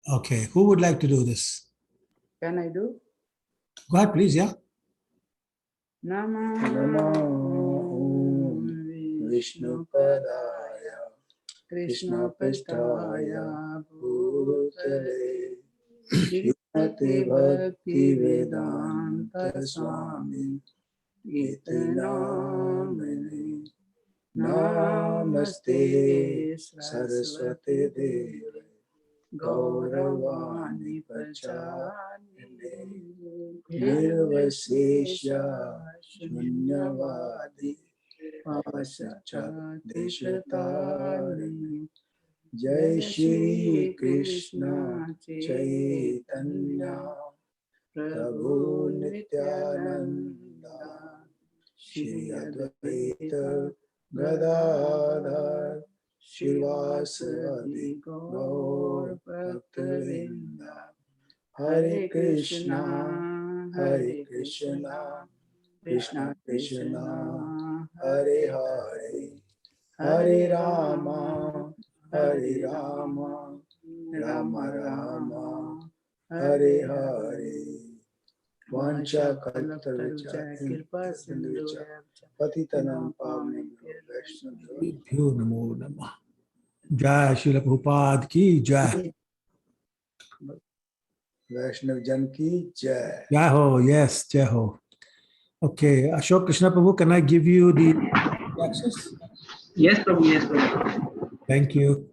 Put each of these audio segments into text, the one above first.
Okay, who would like to do this? Can I do? Go ahead, please, yeah. Namo Vishnu Padaya Krishna Pastaya Bhutale Srimati Bhakti Vedanta Swami Gitanamani Namaste Saraswati Devi Gauravani Pachanine Nirvasesha Shunyavadi Pasacha Deshatani Jai Shri Krishna Chaitanya Prabhu Nityananda Shri Advaita Gadadhar Shivasadi Gaur Bhaktavinda Hare Krishna Krishna Krishna Hare Hare Hare Rama Rama Rama Hare Hare Vancha Kalpatarvacha Kirpa Sindhuja Patitanam Pavanebhyo Vaishnavyo Bhyo Namo Namah. Jai Srila Prabhupada ki Jai. Vaishnav Jan ki Jai. Jai ho, yes, Jai ho. Okay, Ashok Krishna Prabhu, can I give you the access? Yes, Prabhu, yes, Prabhu. Thank you.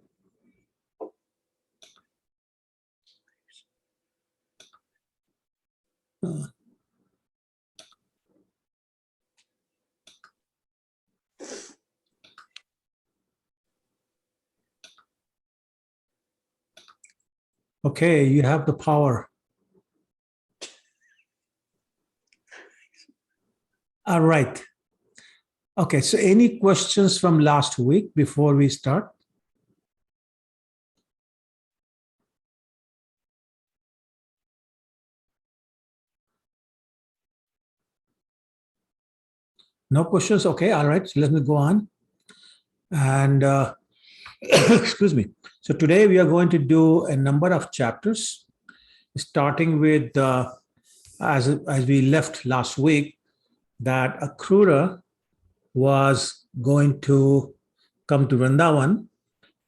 Okay, you have the power. All right. Okay, so any questions from last week before we start? No questions? Okay, all right, so let me go on. And excuse me. So today we are going to do a number of chapters, starting with, as we left last week, that Akrura was going to come to Vrindavan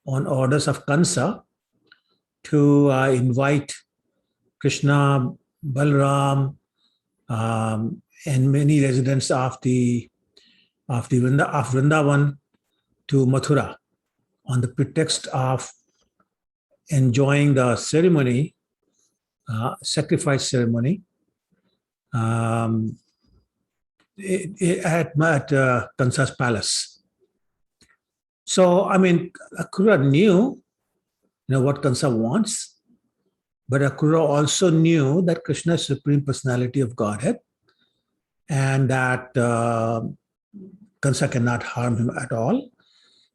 on orders of Kansa to invite Krishna, Balram, and many residents of Vrindavan to Mathura on the pretext of enjoying the ceremony, sacrifice ceremony, at Kansa's palace. So, I mean, Akrura knew, what Kansa wants, but Akrura also knew that Krishna is Supreme Personality of Godhead and that Kansa cannot harm him at all.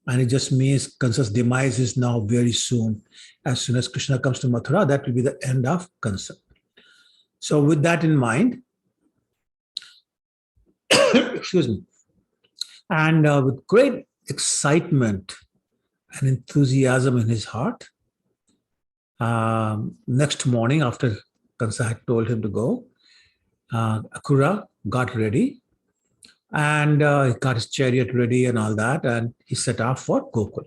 And it just means Kansa's demise is now very soon. As soon as Krishna comes to Mathura, that will be the end of Kansa. So with that in mind, excuse me, and with great excitement and enthusiasm in his heart, next morning after Kansa had told him to go, Akrura got ready and he got his chariot ready and all that, and he set off for Gokul.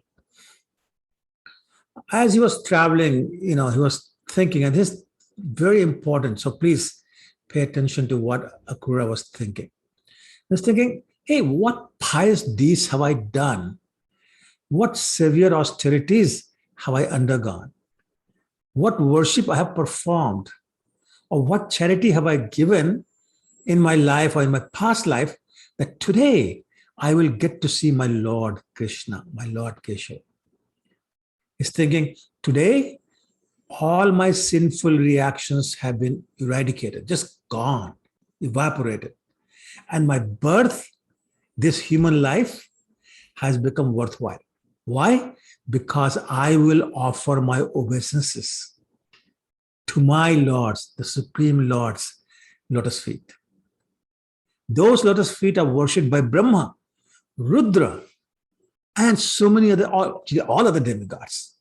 As he was traveling, he was thinking, and this is very important, so please pay attention to what Akrura was thinking. He was thinking, hey, what pious deeds have I done? What severe austerities have I undergone? What worship I have performed? Or what charity have I given in my life or in my past life that today I will get to see my Lord Krishna, my Lord Keshav? He's thinking, today all my sinful reactions have been eradicated, just gone, evaporated. And my birth, this human life, has become worthwhile. Why? Because I will offer my obeisances to my Lord's, the Supreme Lord's lotus feet. Those lotus feet are worshipped by Brahma, Rudra, and so many other, all other demigods.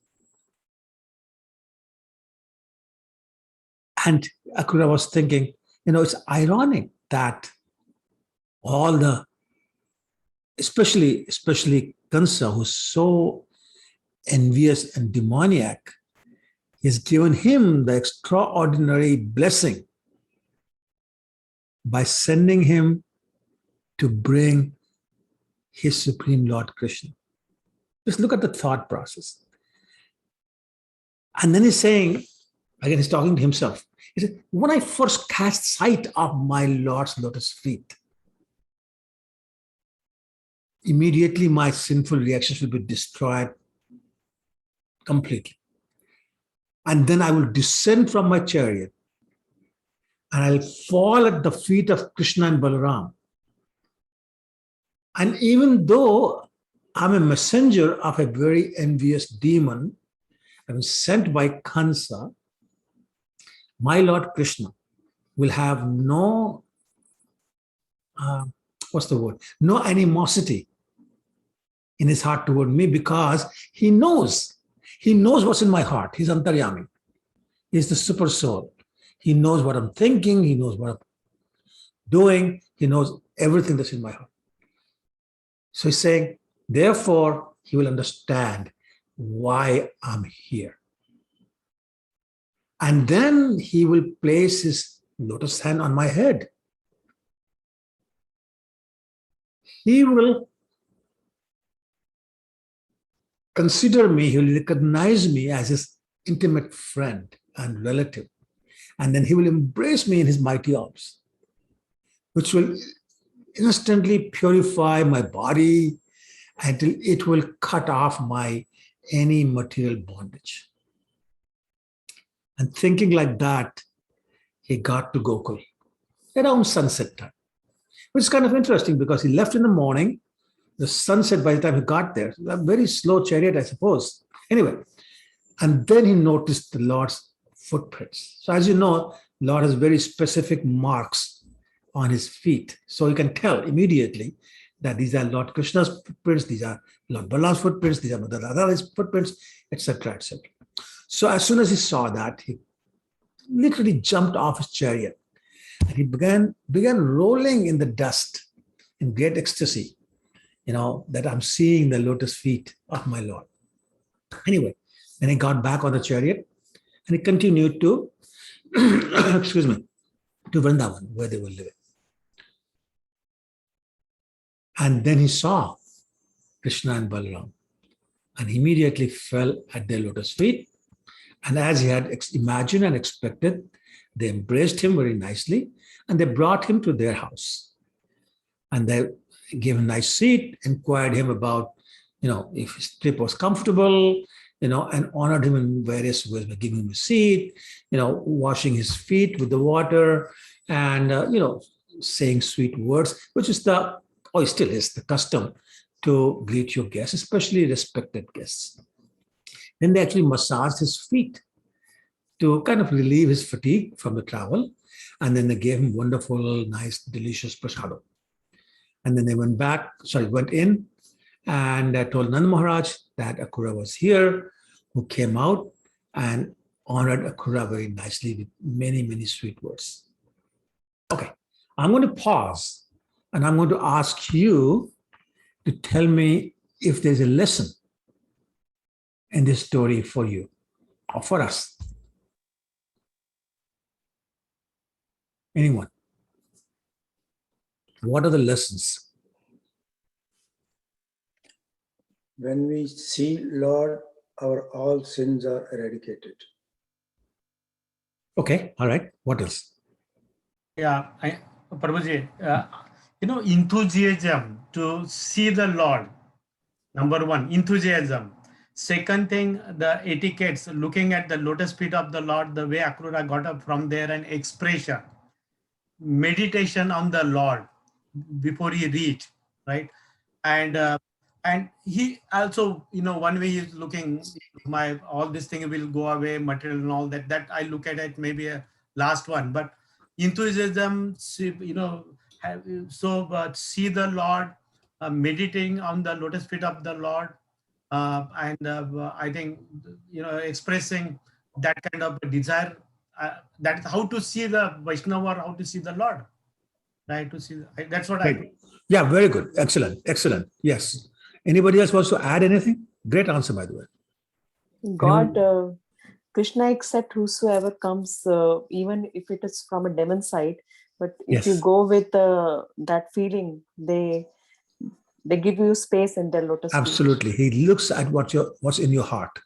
And Akrura was thinking, it's ironic that all the, especially Kansa, who's so envious and demoniac, has given him the extraordinary blessing by sending him to bring his Supreme Lord Krishna. Just look at the thought process. And then he's saying, again, he's talking to himself. He said, when I first cast sight of my Lord's lotus feet, immediately my sinful reactions will be destroyed completely. And then I will descend from my chariot and I'll fall at the feet of Krishna and Balaram. And even though I'm a messenger of a very envious demon, I'm sent by Kansa, my Lord Krishna will have no, no animosity in his heart toward me, because he knows what's in my heart. He's Antaryami. He's the super soul. He knows what I'm thinking. He knows what I'm doing. He knows everything that's in my heart. So he's saying, therefore, he will understand why I'm here. And then he will place his lotus hand on my head. He will consider me, he will recognize me as his intimate friend and relative. And then he will embrace me in his mighty arms, which will instantly purify my body until it will cut off any material bondage. And thinking like that, he got to Gokul around sunset time, which is kind of interesting because he left in the morning. The sunset by the time he got there, a very slow chariot, I suppose. Anyway, and then he noticed the Lord's footprints. So as you know, Lord has very specific marks on his feet. So you can tell immediately that these are Lord Krishna's footprints, these are Lord Balaram's footprints, these are Mother Radha's footprints, etc., etc. So as soon as he saw that, he literally jumped off his chariot and he began rolling in the dust in great ecstasy, that I'm seeing the lotus feet of my Lord. Anyway, then he got back on the chariot and he continued to, excuse me, to Vrindavan, where they were living. And then he saw Krishna and Balaram and immediately fell at their lotus feet. And as he had imagined and expected, they embraced him very nicely and they brought him to their house. And they gave him a nice seat, inquired him about, if his trip was comfortable, and honored him in various ways by giving him a seat, washing his feet with the water and, saying sweet words, which is it still is the custom to greet your guests, especially respected guests. Then they actually massaged his feet to kind of relieve his fatigue from the travel. And then they gave him wonderful, nice, delicious prasadam. And then they went in and told Nand Maharaj that Akrura was here, who came out and honored Akrura very nicely with many, many sweet words. Okay, I'm going to pause and I'm going to ask you to tell me if there's a lesson in this story for you or for us. Anyone? What are the lessons? When we see Lord, our all sins are eradicated. Okay, all right. What else? Yeah, Prabhuji, enthusiasm to see the Lord. Number one, enthusiasm. Second thing, the etiquettes, looking at the lotus feet of the Lord, the way Akrura got up from there, and expression, meditation on the Lord before he reached, right? And he also, one way he's looking, all this thing will go away, material and all that I look at it maybe a last one, but enthusiasm, see the Lord, meditating on the lotus feet of the Lord, I think, expressing that kind of desire, that is how to see the Vaishnava or how to see the Lord. Right? To see that's what I Great. Yeah, very good. Excellent. Excellent. Yes. Anybody else wants to add anything? Great answer, by the way. God, Krishna accept whosoever comes, even if it is from a demon side. But if you Yes. go with that feeling, they give you space in their lotus feet. Absolutely. He looks at what's in your heart,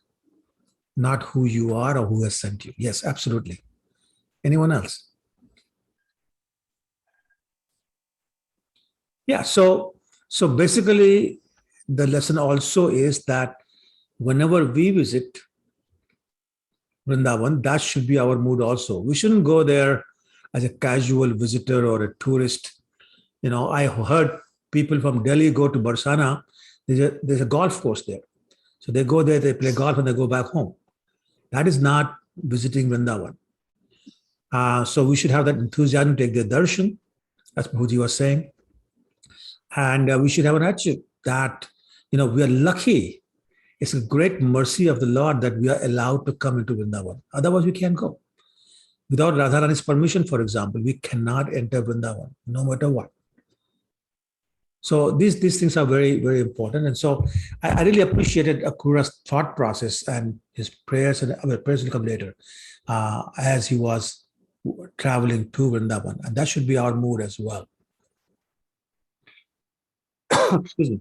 not who you are or who has sent you. Yes, absolutely. Anyone else? Yeah. So basically, the lesson also is that whenever we visit Vrindavan, that should be our mood also. We shouldn't go there as a casual visitor or a tourist. I heard people from Delhi go to Barsana. There's a golf course there. So they go there, they play golf, and they go back home. That is not visiting Vrindavan. So we should have that enthusiasm to take the darshan, as Prabhuji was saying. And we should have an attitude that, we are lucky. It's a great mercy of the Lord that we are allowed to come into Vrindavan. Otherwise, we can't go. Without Radharani's permission, for example, we cannot enter Vrindavan, no matter what. So these things are very, very important. And so I really appreciated Akrura's thought process and his prayers, and prayers will come later, as he was traveling to Vrindavan. And that should be our mood as well. Excuse me.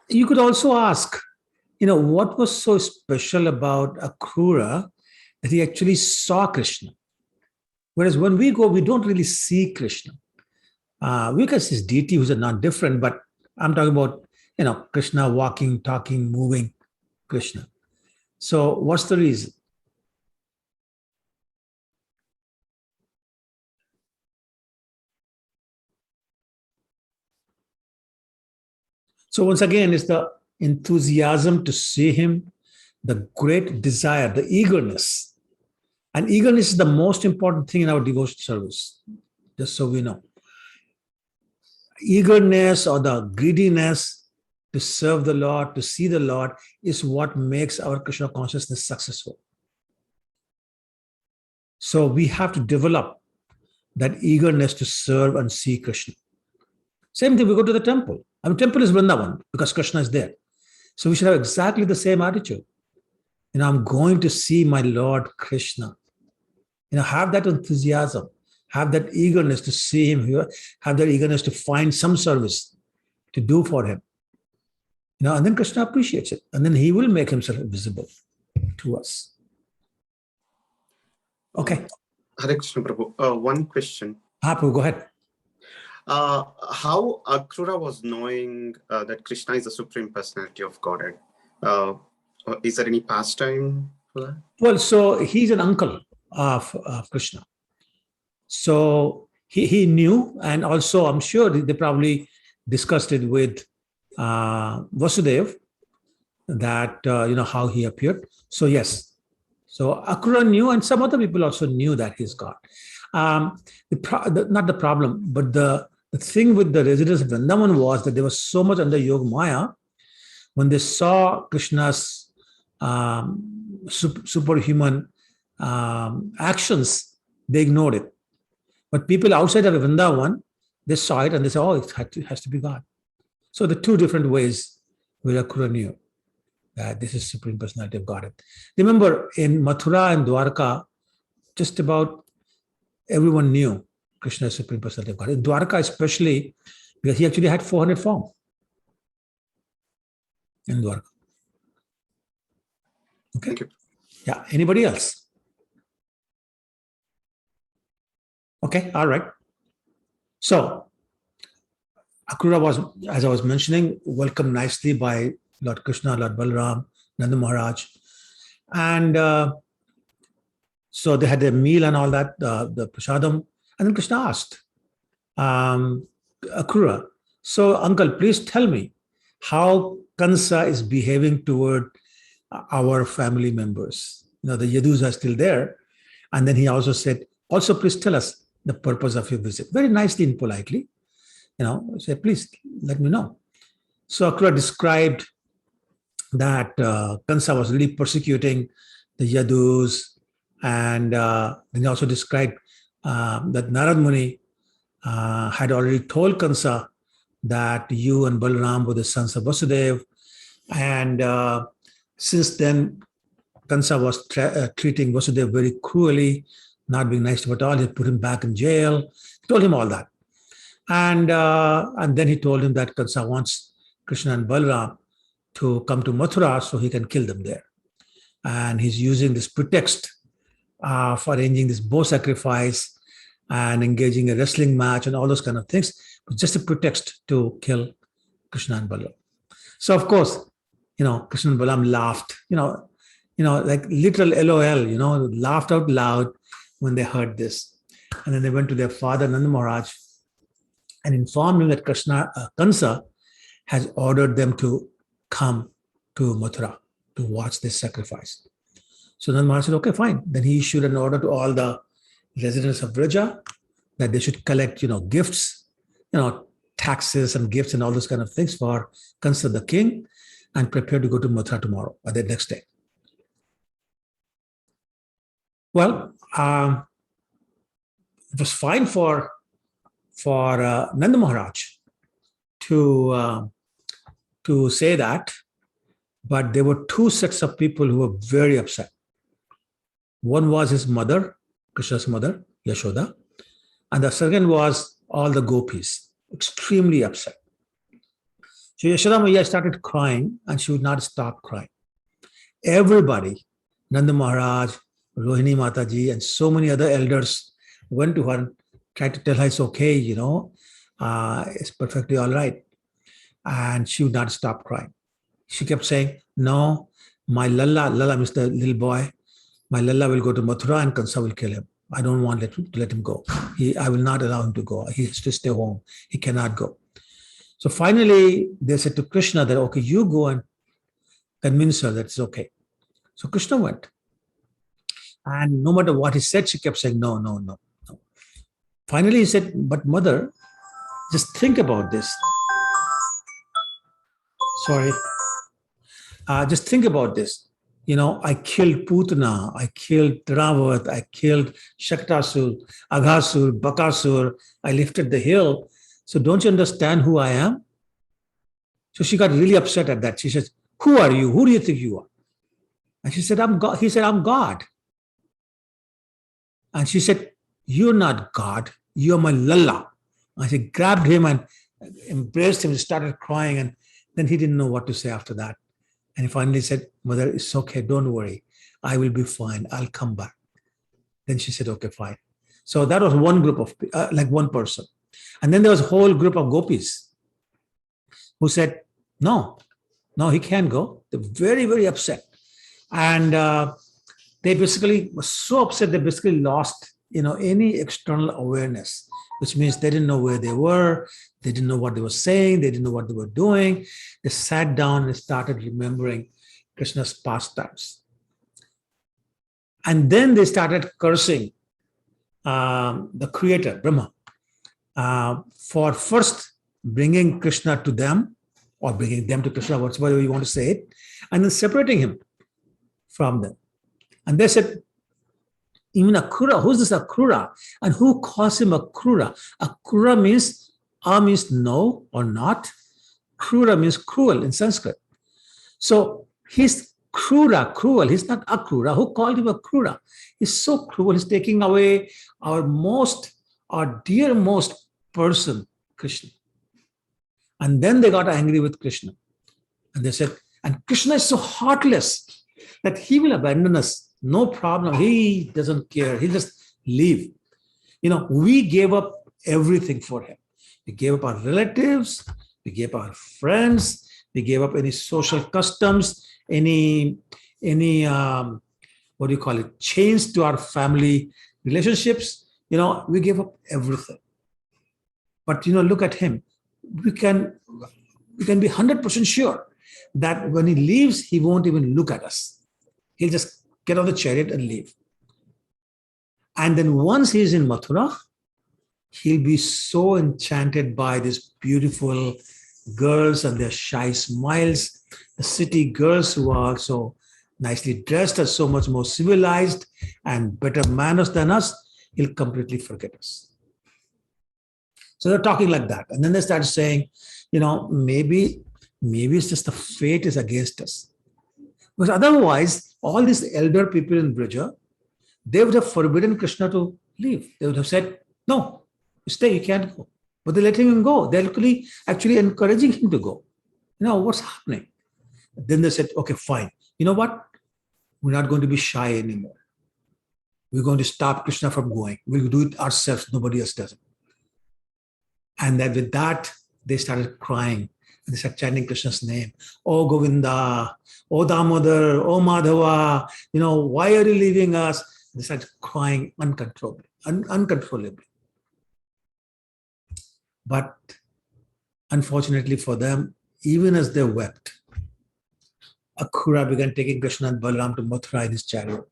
You could also ask, what was so special about Akrura that he actually saw Krishna? Whereas when we go, we don't really see Krishna. We can see his deity who's not different, but I'm talking about, Krishna walking, talking, moving, Krishna. So what's the reason? So once again, it's the enthusiasm to see him, the great desire, the eagerness. And eagerness is the most important thing in our devotion service, just so we know. Eagerness or the greediness to serve the Lord, to see the Lord, is what makes our Krishna consciousness successful. So we have to develop that eagerness to serve and see Krishna. Same thing, we go to the temple. Temple is Vrindavan because Krishna is there. So we should have exactly the same attitude. I'm going to see my Lord Krishna. Have that enthusiasm, have that eagerness to see him here, have that eagerness to find some service to do for him. And then Krishna appreciates it. And then he will make himself visible to us. Okay. Hare Krishna Prabhu. One question. Prabhu, go ahead. How Akrura was knowing that Krishna is the Supreme Personality of Godhead? Is there any pastime for that? Well, so he's an uncle of Krishna. So he knew, and also I'm sure they probably discussed it with Vasudev, that, how he appeared. So yes. So Akrura knew, and some other people also knew that he's God. Not the problem, but the thing with the residents of Vrindavan was that they were so much under Yoga Maya. When they saw Krishna's superhuman actions, they ignored it. But people outside of Vrindavan, they saw it and they said, oh, it has to be God. So the two different ways where Akrura knew that this is Supreme Personality of Godhead. Remember, in Mathura and Dwarka, just about everyone knew Krishna is Supreme Personality of Godhead. In Dwarka especially, because he actually had 400 forms in Dwarka. Okay. Thank you. Yeah. Anybody else? Okay. All right. So Akrura was, as I was mentioning, welcomed nicely by Lord Krishna, Lord Balaram, Nanda Maharaj. And so they had their meal and all that, the prasadam. And then Krishna asked Akrura, so uncle, please tell me how Kansa is behaving toward our family members. The Yadus are still there. And then he also said, also please tell us the purpose of your visit. Very nicely and politely, say, please let me know. So Akrura described that Kansa was really persecuting the Yadus, and then he also described that Narad Muni had already told Kansa that you and Balaram were the sons of Vasudeva, and since then Kansa was treating Vasudeva very cruelly, not being nice to him at all. He put him back in jail. He told him all that. And then he told him that Kansa wants Krishna and Balaram to come to Mathura so he can kill them there. And he's using this pretext for arranging this bow sacrifice and engaging a wrestling match and all those kind of things. But just a pretext to kill Krishna and Balaram. So of course, Krishna and Balaram laughed, like literal LOL, laughed out loud when they heard this. And then they went to their father, Nanda Maharaj, and informed him that Kansa has ordered them to come to Mathura to watch this sacrifice. So Nanda Maharaj said, okay, fine. Then he issued an order to all the residents of Vraja that they should collect, gifts, taxes and gifts and all those kind of things for Kansa the king, and prepare to go to Mathura tomorrow or the next day. Well, it was fine for Nanda Maharaj to say that, but there were two sets of people who were very upset. One was his mother, Krishna's mother, Yashoda, and the second was all the gopis, extremely upset. So Yashoda Maiya started crying, and she would not stop crying. Everybody, Nanda Maharaj, Rohini Mataji, and so many other elders went to her and tried to tell her it's okay, it's perfectly all right. And she would not stop crying. She kept saying, no, my Lalla means the little boy, my Lalla will go to Mathura and Kansa will kill him. I don't want to let him go. I will not allow him to go. He has to stay home. He cannot go. So finally, they said to Krishna that, okay, you go and convince her that it's okay. So Krishna went. And no matter what he said, she kept saying, no, no, no, no. Finally, he said, but mother, just think about this. Sorry. Just think about this. I killed Putana, I killed Dravat, I killed Shaktasur, Aghasur, Bakasur, I lifted the hill. So don't you understand who I am? So she got really upset at that. She says, who are you? Who do you think you are? And she said, I'm God. He said, I'm God. And she said, you're not God. You're my Lalla. And she grabbed him and embraced him and started crying. And then he didn't know what to say after that. And he finally said, mother, it's okay. Don't worry. I will be fine. I'll come back. Then she said, okay, fine. So that was one group of, one person. And then there was a whole group of gopis who said, no, he can't go. They're very, very upset. And they basically were so upset, they basically lost, any external awareness, which means they didn't know where they were. They didn't know what they were saying. They didn't know what they were doing. They sat down and started remembering Krishna's pastimes. And then they started cursing the creator, Brahma, for first bringing Krishna to them, or bringing them to Krishna, whatever you want to say it, and then separating him from them. And they said, even Akrura, who's this Akrura? And who calls him Akrura? Akrura means, means no or not. Krura means cruel in Sanskrit. So he's Krura, cruel. He's not Akrura. Who called him Akrura? He's so cruel. He's taking away our dearmost person, Krishna. And then they got angry with Krishna. And they said, and Krishna is so heartless that he will abandon us. No problem. He doesn't care. He'll just leave. We gave up everything for him. We gave up our relatives. We gave up our friends. We gave up any social customs, any chains to our family relationships. We gave up everything. But, look at him. We can be 100% sure that when he leaves, he won't even look at us. He'll just get on the chariot and leave. And then once he's in Mathura, he'll be so enchanted by these beautiful girls and their shy smiles the city girls who are also nicely dressed, are so much more civilized and better manners than us, he'll completely forget us. So they're talking like that. And then they started saying, maybe it's just the fate is against us. Because otherwise, all these elder people in Braja, they would have forbidden Krishna to leave. They would have said, no, stay, you can't go. But they let him go. They're actually encouraging him to go. What's happening? Then they said, okay, fine. You know what? We're not going to be shy anymore. We're going to stop Krishna from going. We'll do it ourselves. Nobody else does it. And then with that, they started crying. They started chanting Krishna's name. Oh, Govinda, oh, Damodar, oh, Madhava, why are you leaving us? They started crying uncontrollably. But unfortunately for them, even as they wept, Akrura began taking Krishna and Balaram to Mathura in his chariot.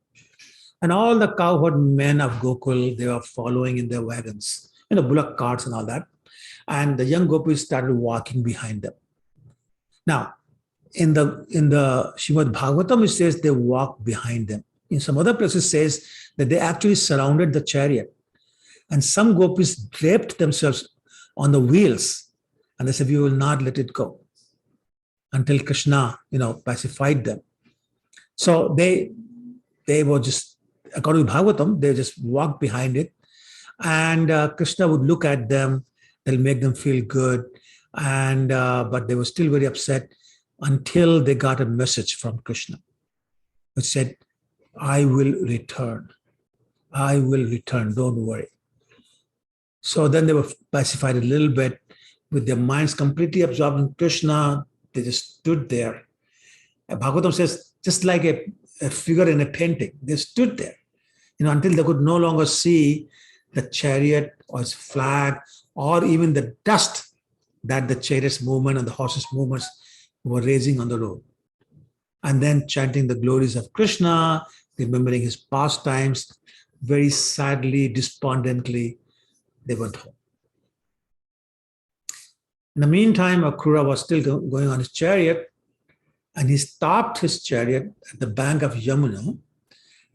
And all the cowherd men of Gokul, they were following in their wagons, bullock carts and all that. And the young gopis started walking behind them. Now, in the Srimad Bhagavatam, it says they walked behind them. In some other places, it says that they actually surrounded the chariot. And some gopis draped themselves on the wheels. And they said, we will not let it go until Krishna, pacified them. So they were just, according to Bhagavatam, they just walked behind it. And Krishna would look at them. They'll make them feel good. And but they were still very upset until they got a message from Krishna, which said, I will return. I will return. Don't worry. So then they were pacified a little bit with their minds completely absorbed in Krishna. They just stood there. And Bhagavatam says, just like a figure in a painting, they stood there, until they could no longer see the chariot or its flag or even the dust that the chariot's movement and the horses' movements were raising on the road. And then chanting the glories of Krishna, remembering his pastimes, very sadly, despondently, they went home. In the meantime, Akrura was still going on his chariot, and he stopped his chariot at the bank of Yamuna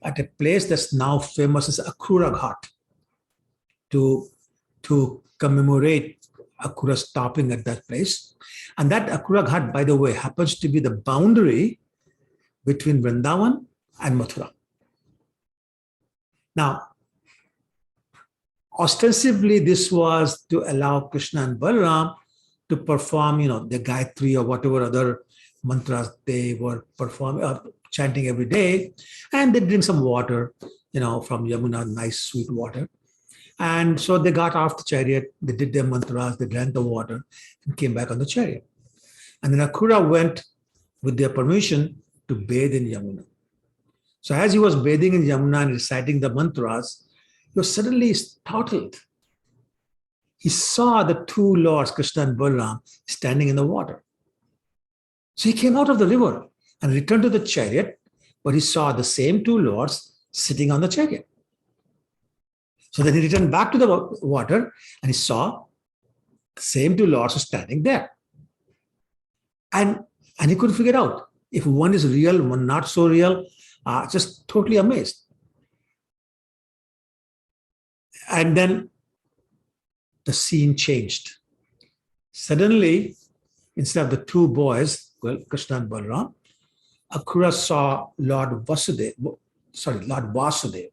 at a place that's now famous as Akrura Ghat to commemorate Akrura stopping at that place. And that Akrura Ghat, by the way, happens to be the boundary between Vrindavan and Mathura. Now, ostensibly, this was to allow Krishna and Balaram to perform, the Gayatri or whatever other mantras they were performing, chanting every day. And they drink some water, from Yamuna, nice sweet water. And so they got off the chariot, they did their mantras, they drank the water, and came back on the chariot. And then Akrura went with their permission to bathe in Yamuna. So as he was bathing in Yamuna and reciting the mantras, he was suddenly startled. He saw the two lords, Krishna and Balaram, standing in the water. So he came out of the river and returned to the chariot, but he saw the same two lords sitting on the chariot. So then he returned back to the water and he saw the same two lords standing there. And he couldn't figure out if one is real, one not so real, just totally amazed. And then the scene changed. Suddenly, instead of the two boys, Krishna and Balaram, Akrura saw Lord Vasudeva. Lord Vasudeva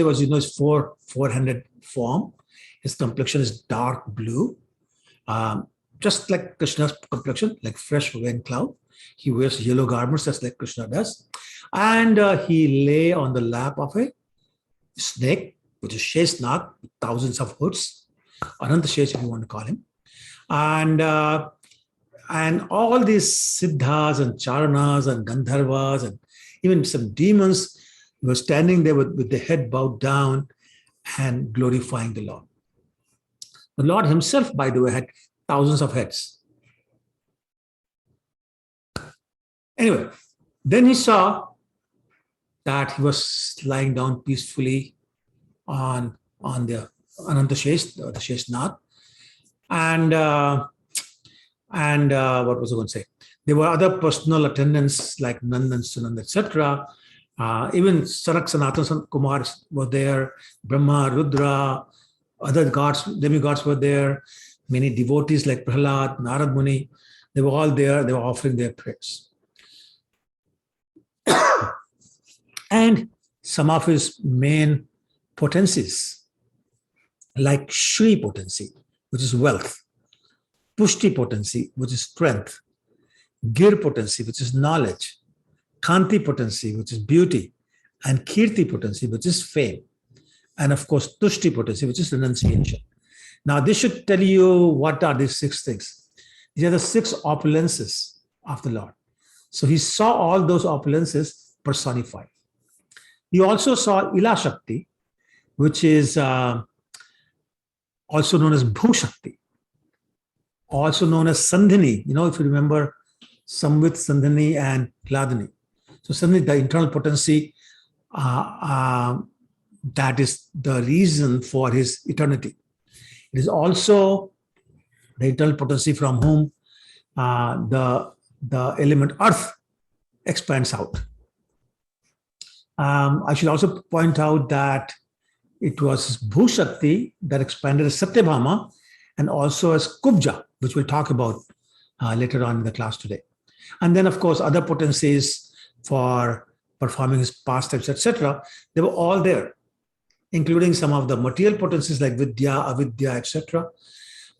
was, his four-handed form. His complexion is dark blue, just like Krishna's complexion, like fresh rain cloud. He wears yellow garments, just like Krishna does. And he lay on the lap of a snake, which is Sheshnag, with thousands of hoods, Ananta Shesh, if you want to call him. And all these siddhas and charanas and gandharvas and even some demons were standing there with the head bowed down and glorifying the Lord. The Lord himself, by the way, had thousands of heads. Anyway, then he saw that he was lying down peacefully on the Ananta Shesh, the Sheshnag. And And what was I going to say? There were other personal attendants like Nandan, Sunand, etc. Even Sarak Sanatan Kumar were there, Brahma, Rudra, other gods, demigods were there, many devotees like Prahlad, Narad Muni, they were all there, they were offering their prayers. And some of his main potencies, like Shri potency, which is wealth, Pushti potency, which is strength, Gir potency, which is knowledge, Kanti potency, which is beauty, and Kirti potency, which is fame, and of course, Tushti potency, which is renunciation. Now, this should tell you what are these 6 things. These are the 6 opulences of the Lord. So he saw all those opulences personified. He also saw Ila Shakti, which is also known as Bhu Shakti, also known as Sandhini. You know, if you remember, Samvit, Sandhini, and Hladini. So Sandhini, the internal potency, that is the reason for his eternity. It is also the internal potency from whom the element earth expands out. I should also point out that it was Bhu Shakti that expanded as Satyabhama and also as Kubja, which we'll talk about later on in the class today. And then, of course, other potencies for performing his pastimes, etc. They were all there, including some of the material potencies like Vidya, Avidya, etc.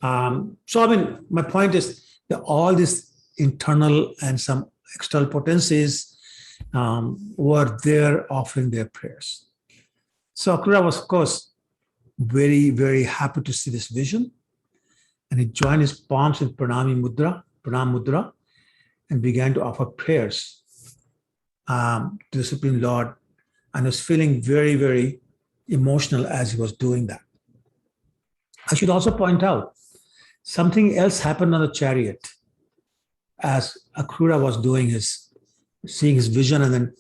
So, I mean, my point is that all these internal and some external potencies were there offering their prayers. So Akrura was, of course, very, very happy to see this vision. And he joined his palms in Pranam Mudra, and began to offer prayers to the Supreme Lord, and was feeling very, very emotional as he was doing that. I should also point out something else happened on the chariot as Akrura was seeing his vision, and then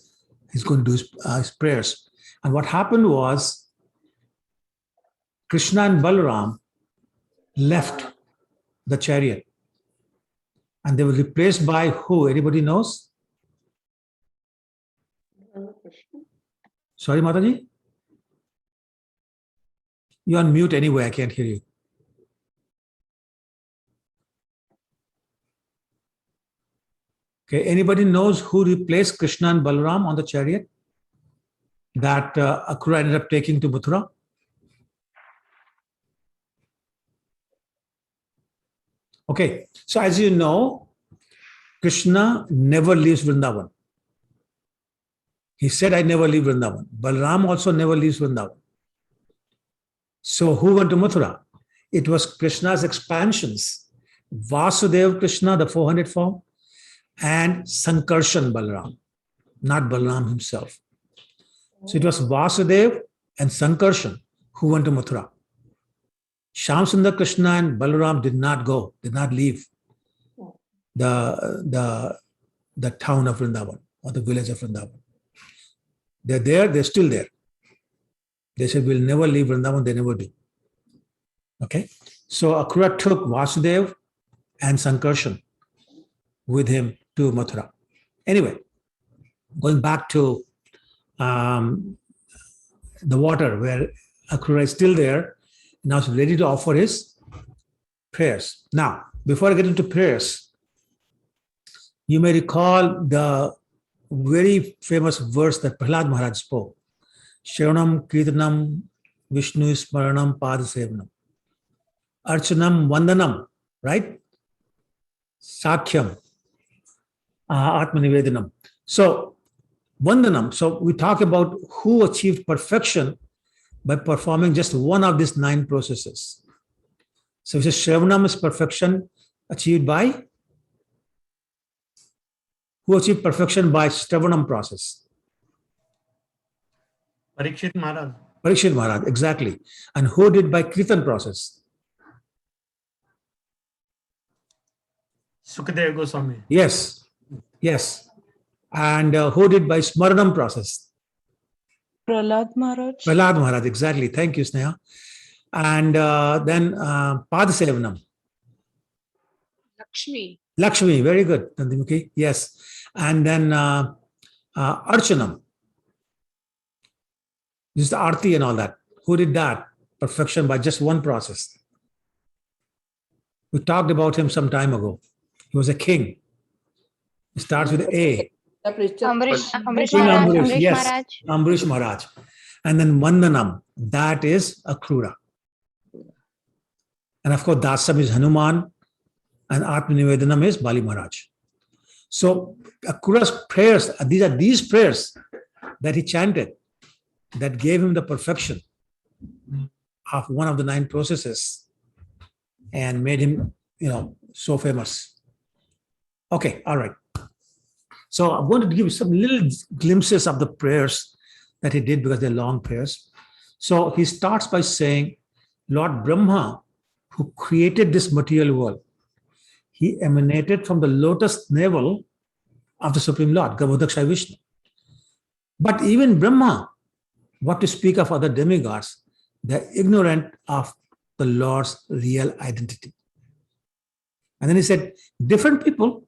he's going to do his prayers. And what happened was Krishna and Balaram left the chariot, and they were replaced by who? Anybody knows? Sorry, Mataji? You're on mute anyway, I can't hear you. Okay, anybody knows who replaced Krishna and Balaram on the chariot that Akrura ended up taking to Mathura? Okay, so as you know, Krishna never leaves Vrindavan. He said, I never leave Vrindavan. Balaram also never leaves Vrindavan. So who went to Mathura? It was Krishna's expansions. Vasudeva Krishna, the 400 form, and Sankarshan Balaram, not Balaram himself. So it was Vasudeva and Sankarshan who went to Mathura. Shyamsundar Krishna and Balaram did not leave the town of Vrindavan or the village of Vrindavan. They're there, they're still there. They said, we'll never leave Vrindavan, they never do. Okay, so Akrura took Vasudeva and Sankarshan with him to Mathura. Anyway, going back to the water where Akrura is still there, now he's ready to offer his prayers. Now, before I get into prayers, you may recall the very famous verse that Prahlad Maharaj spoke. Shravanam, Kirtanam, Vishnu Smaranam, Padasevanam. Archanam, Vandanam, right? Sakhyam, Atmanivedanam. So, Vandanam. So, we talk about who achieved perfection by performing just one of these 9 processes. So, Shravanam is perfection achieved by? Who achieved perfection by Shravanam process? Parikshit Maharaj. Parikshit Maharaj, exactly. And who did by Kirtan process? Sukadeva Goswami. Yes. And who did by Smaranam process? Prahlad Maharaj. Prahlad Maharaj, exactly. Thank you, Sneha. And then Padasevanam. Lakshmi. Lakshmi, very good. Nandimukhi, yes. And then Archanam. This is the Arti and all that. Who did that? Perfection by just one process. We talked about him some time ago. He was a king. It starts with A. Ambrish King Maharaj. Ambrish, Ambrish yes. Maharaj. Ambrish Maharaj. And then Vandanam, that is Akrura. And of course, Dasam is Hanuman, and Atmanivedanam is Bali Maharaj. So Akrura's prayers, these prayers that he chanted that gave him the perfection of one of the 9 processes and made him, so famous. Okay, all right. So I'm going to give you some little glimpses of the prayers that he did because they're long prayers. So he starts by saying, Lord Brahma, who created this material world, he emanated from the lotus navel of the Supreme Lord, Garbhodakshaya Vishnu. But even Brahma, what to speak of other demigods, they're ignorant of the Lord's real identity. And then he said, different people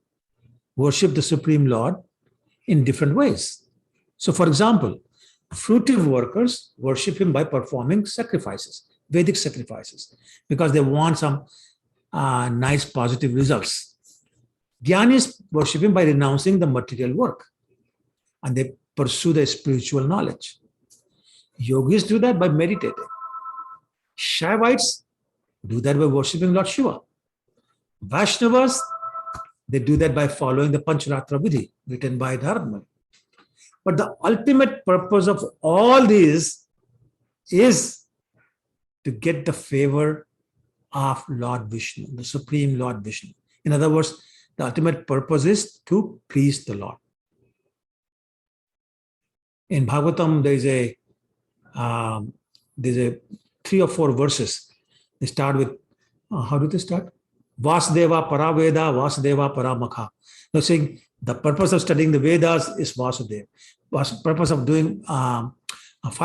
worship the Supreme Lord in different ways. So for example, fruitive workers worship him by performing sacrifices, Vedic sacrifices, because they want some nice positive results. Jnanis worship him by renouncing the material work and they pursue the spiritual knowledge. Yogis do that by meditating. Shaivites do that by worshipping Lord Shiva. Vaishnavas, they do that by following the Pancharatra Vidhi written by Dharma. But the ultimate purpose of all these is to get the favor of Lord Vishnu, the Supreme Lord Vishnu. In other words, the ultimate purpose is to please the Lord. In Bhagavatam, there's a 3 or 4 verses. They start with, how do they start? Vasudeva Paraveda, Vasudeva Paramakha. They're saying the purpose of studying the Vedas is Vasudeva. Purpose of doing 5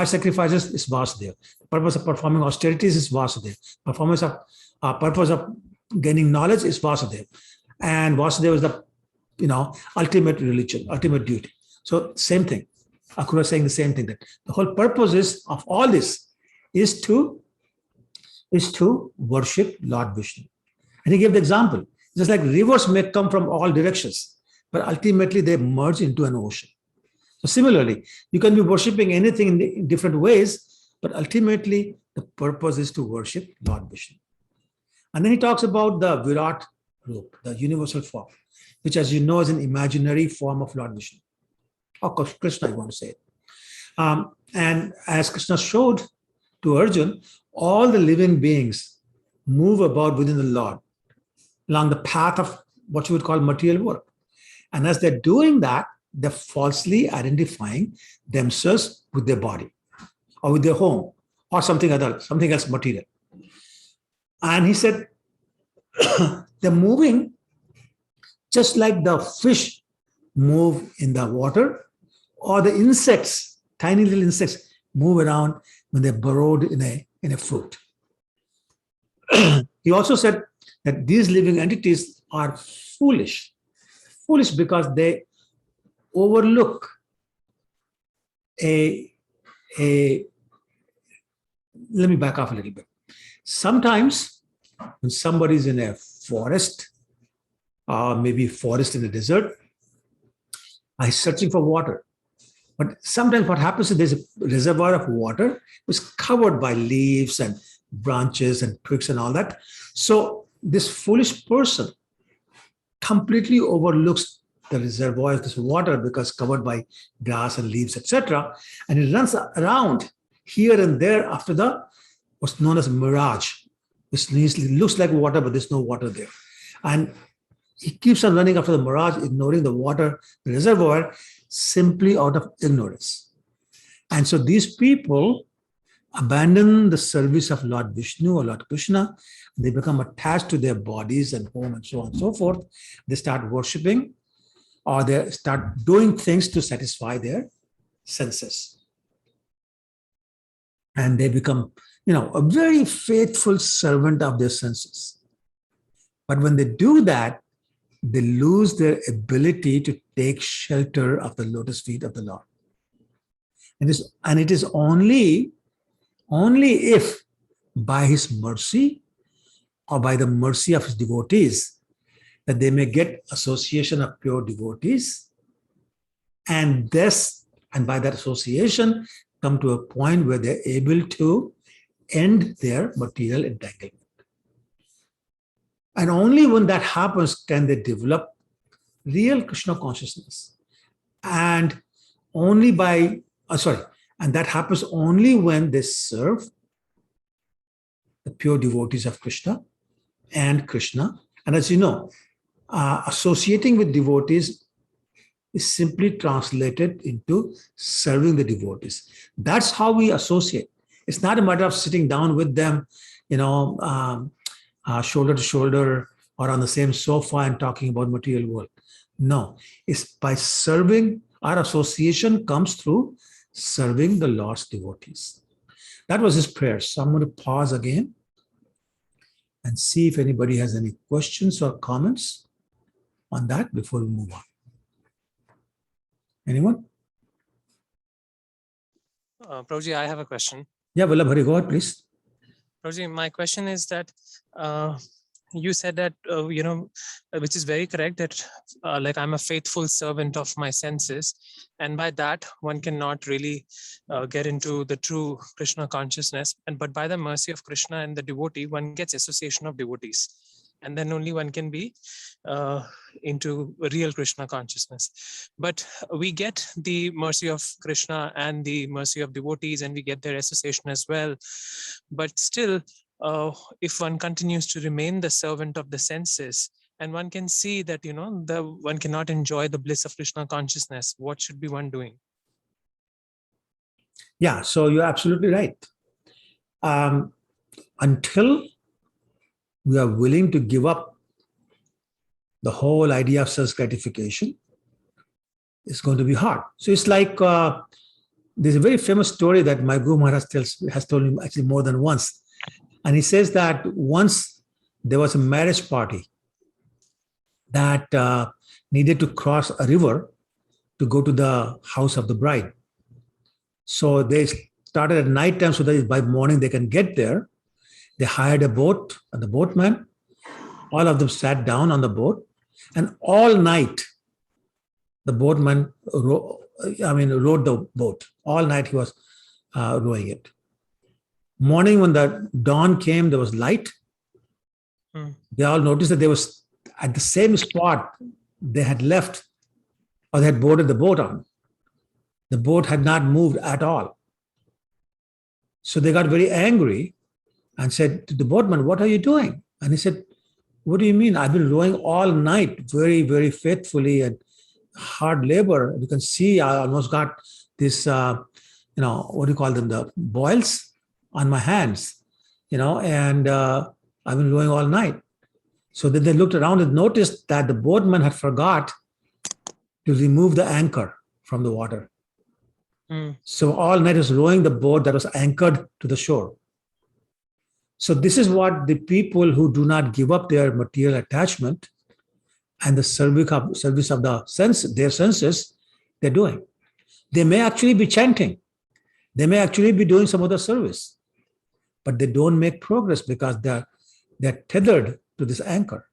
sacrifices is Vasudeva. The purpose of performing austerities is Vasudeva. Purpose of gaining knowledge is Vasudeva. And Vasudeva is the ultimate religion, ultimate duty. So same thing. Akrura is saying the same thing, that the whole purpose of all this is to worship Lord Vishnu. And he gave the example. Just like rivers may come from all directions, but ultimately they merge into an ocean. So similarly, you can be worshiping anything in different ways, but ultimately the purpose is to worship Lord Vishnu. And then he talks about the Virat Roop, the universal form, which, as you know, is an imaginary form of Lord Vishnu. Or Krishna, I want to say it. And as Krishna showed to Arjun, all the living beings move about within the Lord along the path of what you would call material work. And as they're doing that, they're falsely identifying themselves with their body or with their home or something else material. And he said, they're moving just like the fish move in the water, or the insects, tiny little insects, move around when they're burrowed in a fruit. He also said that these living entities are foolish because they overlook let me back off a little bit. Sometimes when somebody's in a forest, or maybe forest in a desert, is searching for water. But sometimes what happens is there's a reservoir of water which is covered by leaves and branches and twigs and all that. So this foolish person completely overlooks the reservoir of this water because covered by grass and leaves, etc. And he runs around here and there after what's known as mirage, which looks like water, but there's no water there. And he keeps on running after the mirage, ignoring the water, the reservoir, simply out of ignorance. And so these people abandon the service of Lord Vishnu or Lord Krishna. They become attached to their bodies and home and so on and so forth. They start worshipping, or they start doing things to satisfy their senses. And they become, a very faithful servant of their senses. But when they do that, they lose their ability to take shelter of the lotus feet of the Lord. And it is only if by his mercy or by the mercy of his devotees that they may get association of pure devotees, and by that association come to a point where they're able to end their material entanglement. And only when that happens can they develop real Krishna consciousness. And that happens only when they serve the pure devotees of Krishna and Krishna. And as you know, associating with devotees is simply translated into serving the devotees. That's how we associate. It's not a matter of sitting down with them, shoulder to shoulder or on the same sofa and talking about material world. No, it's by serving. Our association comes through serving the Lord's devotees. That was his prayer. So I'm going to pause again and see if anybody has any questions or comments on that before we move on. Anyone? Prabhuji, I have a question. Yeah, Vallabhari, go ahead, please. Prabhuji, my question is that you said that, which is very correct, that like I'm a faithful servant of my senses. And by that, one cannot really get into the true Krishna consciousness. But by the mercy of Krishna and the devotee, one gets association of devotees. And then only one can be into real Krishna consciousness. But we get the mercy of Krishna and the mercy of devotees, and we get their association as well. But still, if one continues to remain the servant of the senses, and one can see that, one cannot enjoy the bliss of Krishna consciousness, what should be one doing? Yeah, so you're absolutely right. Until we are willing to give up the whole idea of self-gratification, it's going to be hard. So it's like, there's a very famous story that my Guru Maharaj has told me actually more than once. And he says that once there was a marriage party that needed to cross a river to go to the house of the bride. So they started at night time so that by morning they can get there. They hired a boat and the boatman. All of them sat down on the boat, and all night the boatman rowed the boat. All night he was rowing it. Morning, when the dawn came, there was light. They all noticed that they was at the same spot they had left or they had boarded the boat on. The boat had not moved at all. So they got very angry and said to the boatman, "What are you doing?" And he said, "What do you mean? I've been rowing all night very, very faithfully and hard labor. You can see I almost got this, what do you call them? The boils on my hands, and I've been rowing all night." So then they looked around and noticed that the boatman had forgot to remove the anchor from the water. So all night was rowing the boat that was anchored to the shore. So this is what the people who do not give up their material attachment and the service of their senses, they're doing. They may actually be chanting. They may actually be doing some other service, but they don't make progress because they're tethered to this anchor.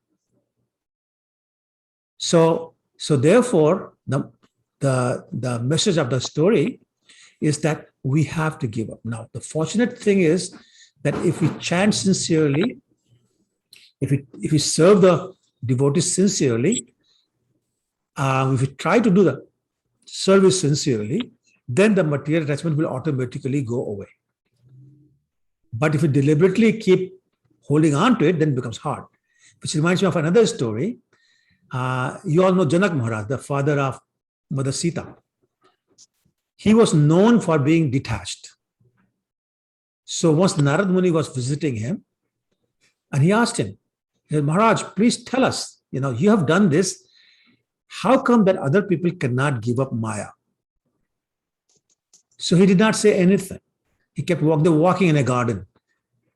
So therefore, the message of the story is that we have to give up. Now, the fortunate thing is that if we chant sincerely, if we serve the devotees sincerely, if we try to do the service sincerely, then the material attachment will automatically go away. But if we deliberately keep holding on to it, then it becomes hard. Which reminds me of another story. You all know Janak Maharaj, the father of Mother Sita. He was known for being detached. So once Narad Muni was visiting him, and he asked him, he said, "Maharaj, please tell us, you have done this. How come that other people cannot give up Maya?" So he did not say anything. He kept walking in a garden.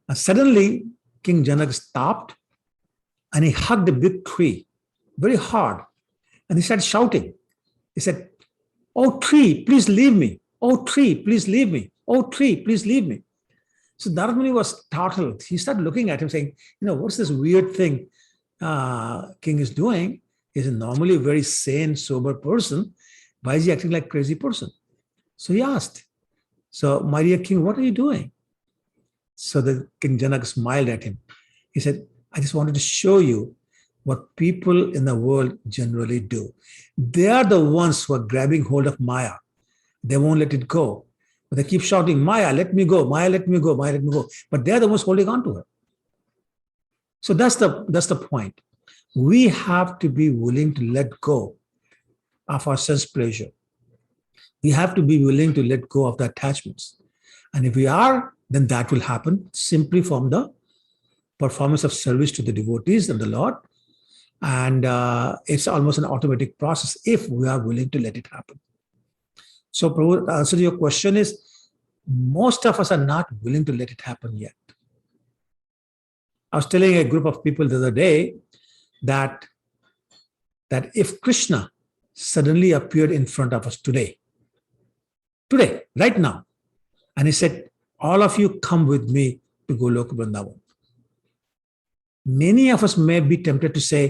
And suddenly, King Janak stopped and he hugged a big tree very hard. And he started shouting. He said, "Oh tree, please leave me. Oh tree, please leave me. Oh tree, please leave me." So Narad Muni was startled. He started looking at him saying, what's this weird thing king is doing? He's normally a very sane, sober person. Why is he acting like a crazy person? So he asked, "So, my dear king, what are you doing?" So the King Janak smiled at him. He said, "I just wanted to show you what people in the world generally do. They are the ones who are grabbing hold of Maya. They won't let it go. But they keep shouting, 'Maya, let me go. Maya, let me go. Maya, let me go.' But they're the ones holding on to her." So that's the point. We have to be willing to let go of our sense pleasure. We have to be willing to let go of the attachments. And if we are, then that will happen simply from the performance of service to the devotees and the Lord. And it's almost an automatic process if we are willing to let it happen. So, Prabhu, the answer to your question is, most of us are not willing to let it happen yet. I was telling a group of people the other day that if Krishna suddenly appeared in front of us today, right now, and he said, "All of you come with me to Golok Vrindavan," many of us may be tempted to say,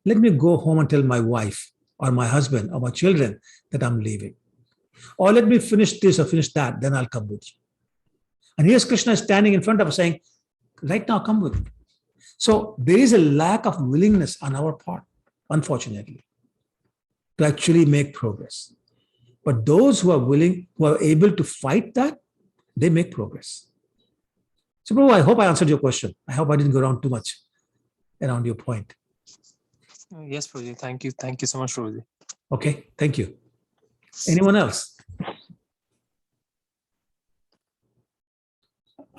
"Let me go home and tell my wife or my husband or my children that I'm leaving. Or let me finish this or finish that, then I'll come with you." And here's Krishna standing in front of us saying, "Right now, come with me." So there is a lack of willingness on our part, unfortunately, to actually make progress. But those who are willing, who are able to fight that, they make progress. So, Prabhu, I hope I answered your question. I hope I didn't go around too much around your point. Yes, Prabhuji. Thank you. Thank you so much, Prabhuji. Okay, thank you. Anyone else?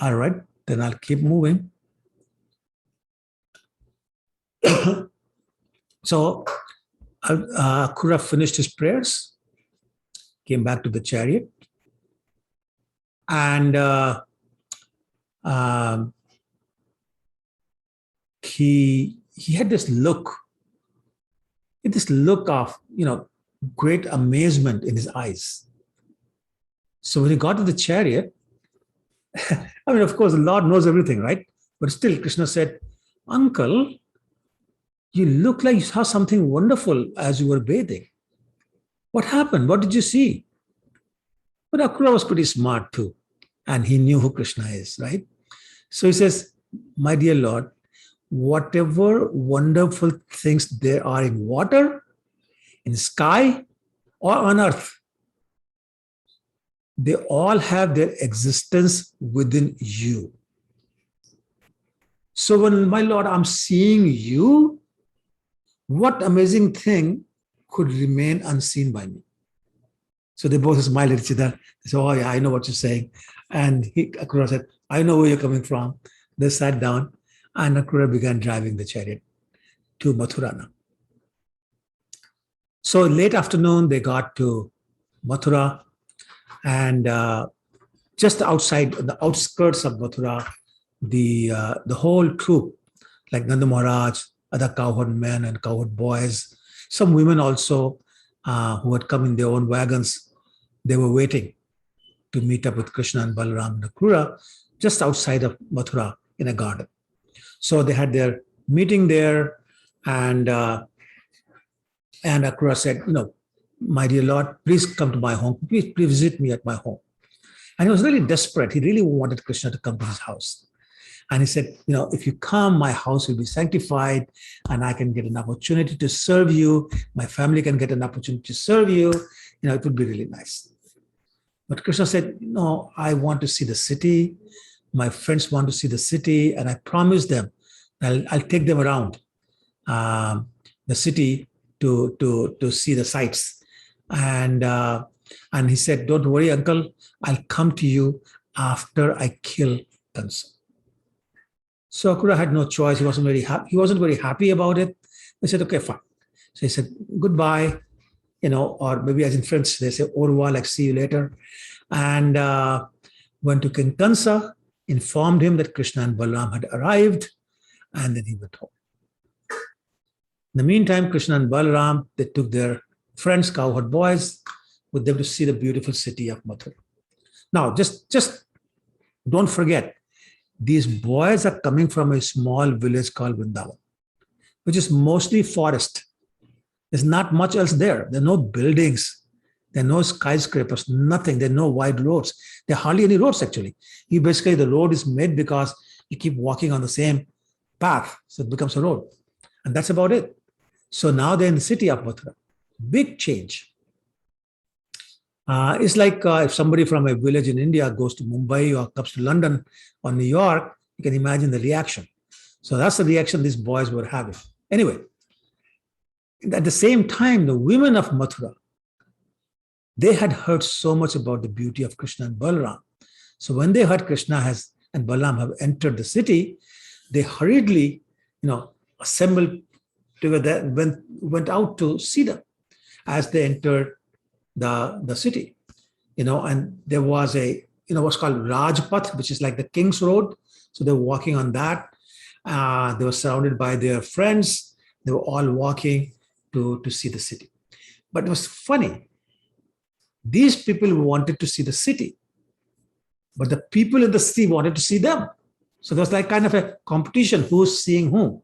All right, then I'll keep moving. So Akrura finished his prayers, came back to the chariot, and he had this look of great amazement in his eyes. So when he got to the chariot, I mean, of course, the Lord knows everything, right? But still, Krishna said, "Uncle, you look like you saw something wonderful as you were bathing. What happened? What did you see?" But Akrura was pretty smart too, and he knew who Krishna is, right? So he says, "My dear Lord, whatever wonderful things there are in water, in sky, or on earth, they all have their existence within you. So when, my Lord, I'm seeing you, what amazing thing could remain unseen by me?" So they both smiled at each other. They said, "Oh yeah, I know what you're saying." And Akrura said, "I know where you're coming from." They sat down and Akrura began driving the chariot to Mathura. So late afternoon, they got to Mathura, and just outside, the outskirts of Mathura, the whole troop, like Nanda Maharaj, other cowherd men and cowherd boys, some women also who had come in their own wagons, they were waiting to meet up with Krishna and Balaram and Akrura just outside of Mathura in a garden. So they had their meeting there, and Akrura said, "My dear Lord, please come to my home. Please visit me at my home." And he was really desperate. He really wanted Krishna to come to his house. And he said, "If you come, my house will be sanctified and I can get an opportunity to serve you. My family can get an opportunity to serve you. It would be really nice." But Krishna said, "No, I want to see the city. My friends want to see the city. And I promise them I'll take them around the city to see the sights." And he said, "Don't worry, uncle. I'll come to you after I kill Kansa." So Akrura had no choice. He wasn't very happy about it. They said, "Okay, fine." So he said, "Goodbye," or maybe as in French, they say, "Au revoir," like "see you later." And went to King Kansa, informed him that Krishna and Balaram had arrived, and then he went home. In the meantime, Krishna and Balaram, they took their friends, cowherd boys, with them to see the beautiful city of Mathura. Now, just don't forget, these boys are coming from a small village called Vrindavan, which is mostly forest. There's not much else there. There are no buildings. There are no skyscrapers, nothing. There are no wide roads. There are hardly any roads, actually. Basically, the road is made because you keep walking on the same path, so it becomes a road. And that's about it. So now they're in the city of Mathura. Big change. It's like if somebody from a village in India goes to Mumbai or comes to London or New York, you can imagine the reaction. So that's the reaction these boys were having. Anyway, at the same time, the women of Mathura, they had heard so much about the beauty of Krishna and Balaram. So when they heard Krishna and Balaram have entered the city, they hurriedly, assembled together and went out to see them as they entered the city. And there was what's called Rajpath, which is like the King's Road. So they were walking on that. They were surrounded by their friends. They were all walking to see the city. But it was funny. These people wanted to see the city, but the people in the city wanted to see them. So there was like kind of a competition, who's seeing whom.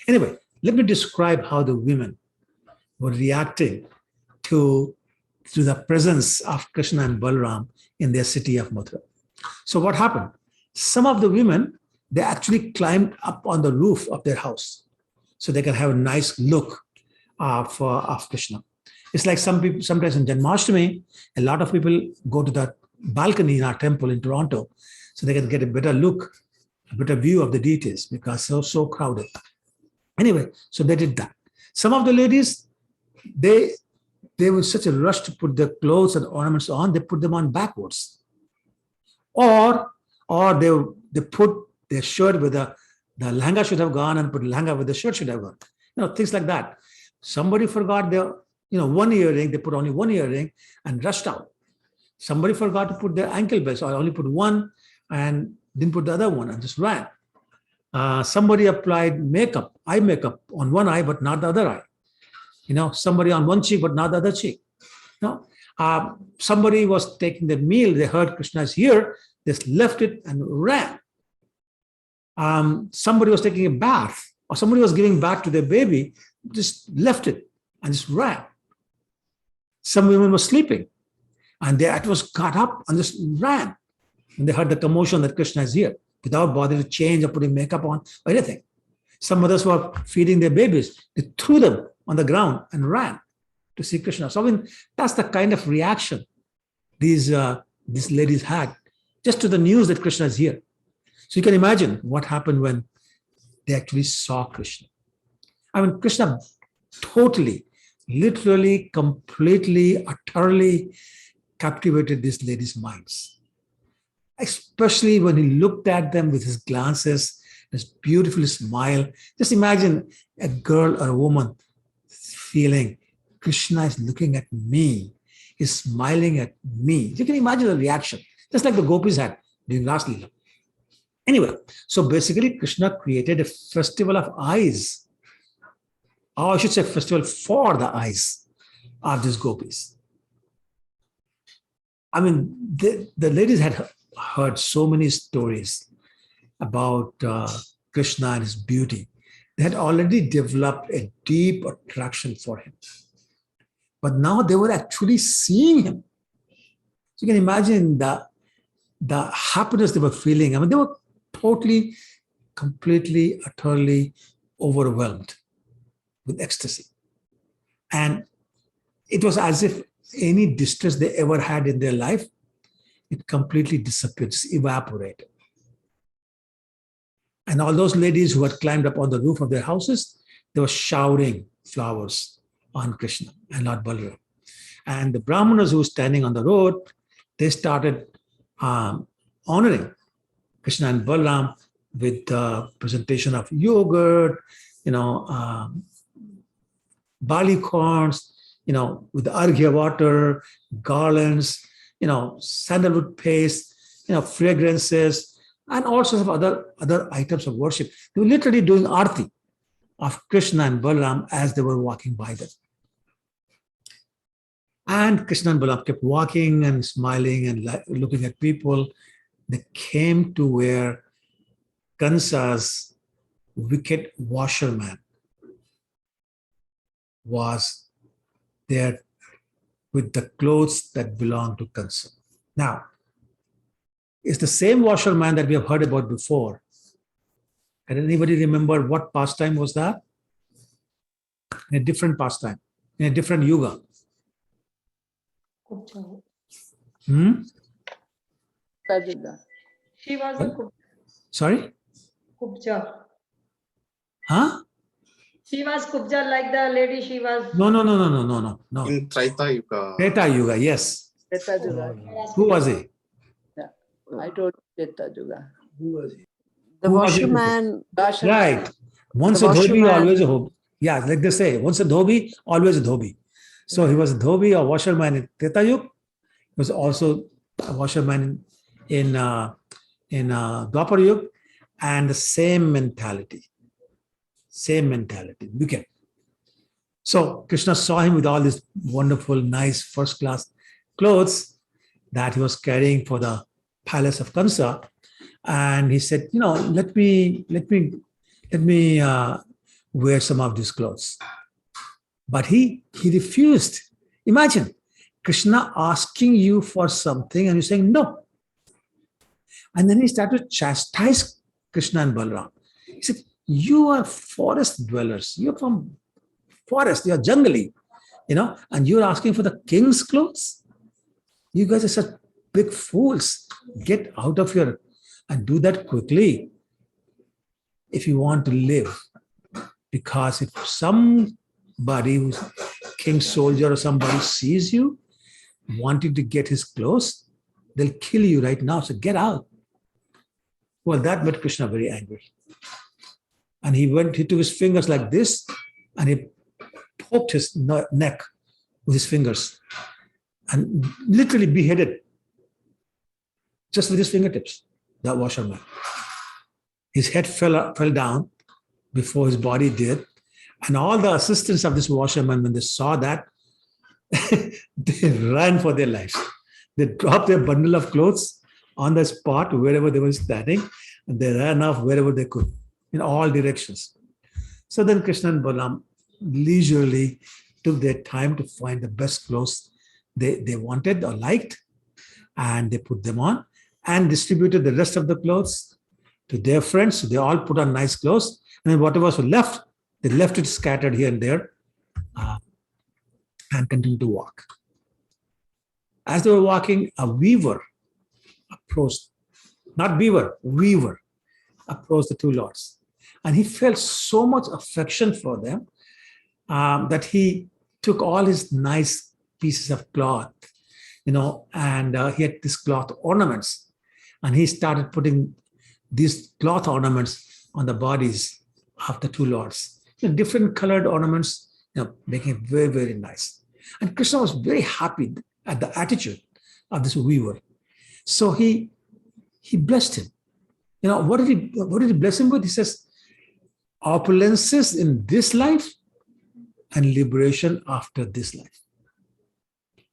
Anyway, let me describe how the women were reacting to the presence of Krishna and Balaram in their city of Mathura. So what happened? Some of the women, they actually climbed up on the roof of their house so they can have a nice look of Krishna. It's like some people, sometimes in Janmashtami, a lot of people go to the balcony in our temple in Toronto so they can get a better look, a better view of the deities because so crowded. Anyway, so they did that. Some of the ladies, they were in such a rush to put their clothes and ornaments on, they put them on backwards. Or they put their shirt with the lehenga should have gone and put lehenga with the shirt should have gone. Things like that. Somebody forgot their, one earring, they put only one earring and rushed out. Somebody forgot to put their ankle belts or only put one and didn't put the other one and just ran. Somebody applied eye makeup on one eye, but not the other eye. Somebody on one cheek, but not the other cheek. Somebody was taking their meal. They heard Krishna is here. They left it and ran. Somebody was taking a bath or somebody was giving bath to their baby, just left it and just ran. Some women were sleeping and they at once got up and just ran. And they heard the commotion that Krishna is here without bothering to change or putting makeup on or anything. Some mothers were feeding their babies. They threw them on the ground and ran to see Krishna. So that's the kind of reaction these ladies had just to the news that Krishna is here. So you can imagine what happened when they actually saw Krishna. Krishna totally, literally, completely, utterly captivated these ladies' minds. Especially when he looked at them with his glances, his beautiful smile. Just imagine a girl or a woman feeling Krishna is looking at me, is smiling at me. You can imagine the reaction, just like the gopis had during Ras Leela. Anyway, so basically Krishna created a festival of eyes. Or I should say festival for the eyes of these gopis. The ladies had heard so many stories about Krishna and his beauty. They had already developed a deep attraction for him. But now they were actually seeing him. So you can imagine the happiness they were feeling. They were totally, completely, utterly overwhelmed with ecstasy. And it was as if any distress they ever had in their life, it completely disappeared, just evaporated. And all those ladies who had climbed up on the roof of their houses, they were showering flowers on Krishna and Lord Balaram. And the Brahmanas who were standing on the road, they started honoring Krishna and Balaram with the presentation of yogurt, barley corns, with the arghya water, garlands, sandalwood paste, fragrances, and all sorts of other items of worship. They were literally doing arti. of Krishna and Balaram as they were walking by them. And Krishna and Balaram kept walking and smiling and looking at people. They came to where Kansa's wicked washerman was there with the clothes that belonged to Kansa. Now, it's the same washerman that we have heard about before. Can anybody remember what pastime was that? In a different pastime, in a different yuga. Hmm? She was a Sorry? Kubja. Huh? She was Kubja like the lady she was. No. In Treta Yuga. Treta Yuga, yes. Treta Yuga. Who was he? I told Treta Yuga. Who was he? The Who was it? washerman, Right. Once a The dhobi, washerman. always a hobi. Yeah, like they say, once a dhobi, always a dhobi. So he was a dhobi or washerman in Treta Yuga. He was also a washerman in Dwapar Yuga, and the same mentality. Same mentality. Wicked. So Krishna saw him with all these wonderful, nice, first-class clothes that he was carrying for the palace of Kansa, and he said, let me wear some of these clothes. But he refused. Imagine Krishna asking you for something and you're saying no. And then he started to chastise Krishna and Balaram. He said, you are forest dwellers. You're from forest. You're jungly, and you're asking for the king's clothes. You guys are such big fools. Get out of here and do that quickly if you want to live. Because if somebody who's king's soldier or somebody sees you wanting to get his clothes, they'll kill you right now. So get out. Well, that made Krishna very angry. And he took his fingers like this and he poked his neck with his fingers and literally beheaded just with his fingertips, that washerman. His head fell down before his body did. And all the assistants of this washerman, when they saw that, they ran for their lives. They dropped their bundle of clothes on the spot wherever they were standing, and they ran off wherever they could in all directions. So then Krishna and Balaram leisurely took their time to find the best clothes they wanted or liked, and they put them on and distributed the rest of the clothes to their friends. So they all put on nice clothes, and then whatever was left, they left it scattered here and there and continued to walk. As they were walking, a weaver approached, not beaver, weaver approached the two lords. And he felt so much affection for them that he took all his nice pieces of cloth, and he had these cloth ornaments. And he started putting these cloth ornaments on the bodies of the two lords. Different colored ornaments, making it very, very nice. And Krishna was very happy at the attitude of this weaver. So he blessed him. What did he bless him with? He says, opulences in this life and liberation after this life.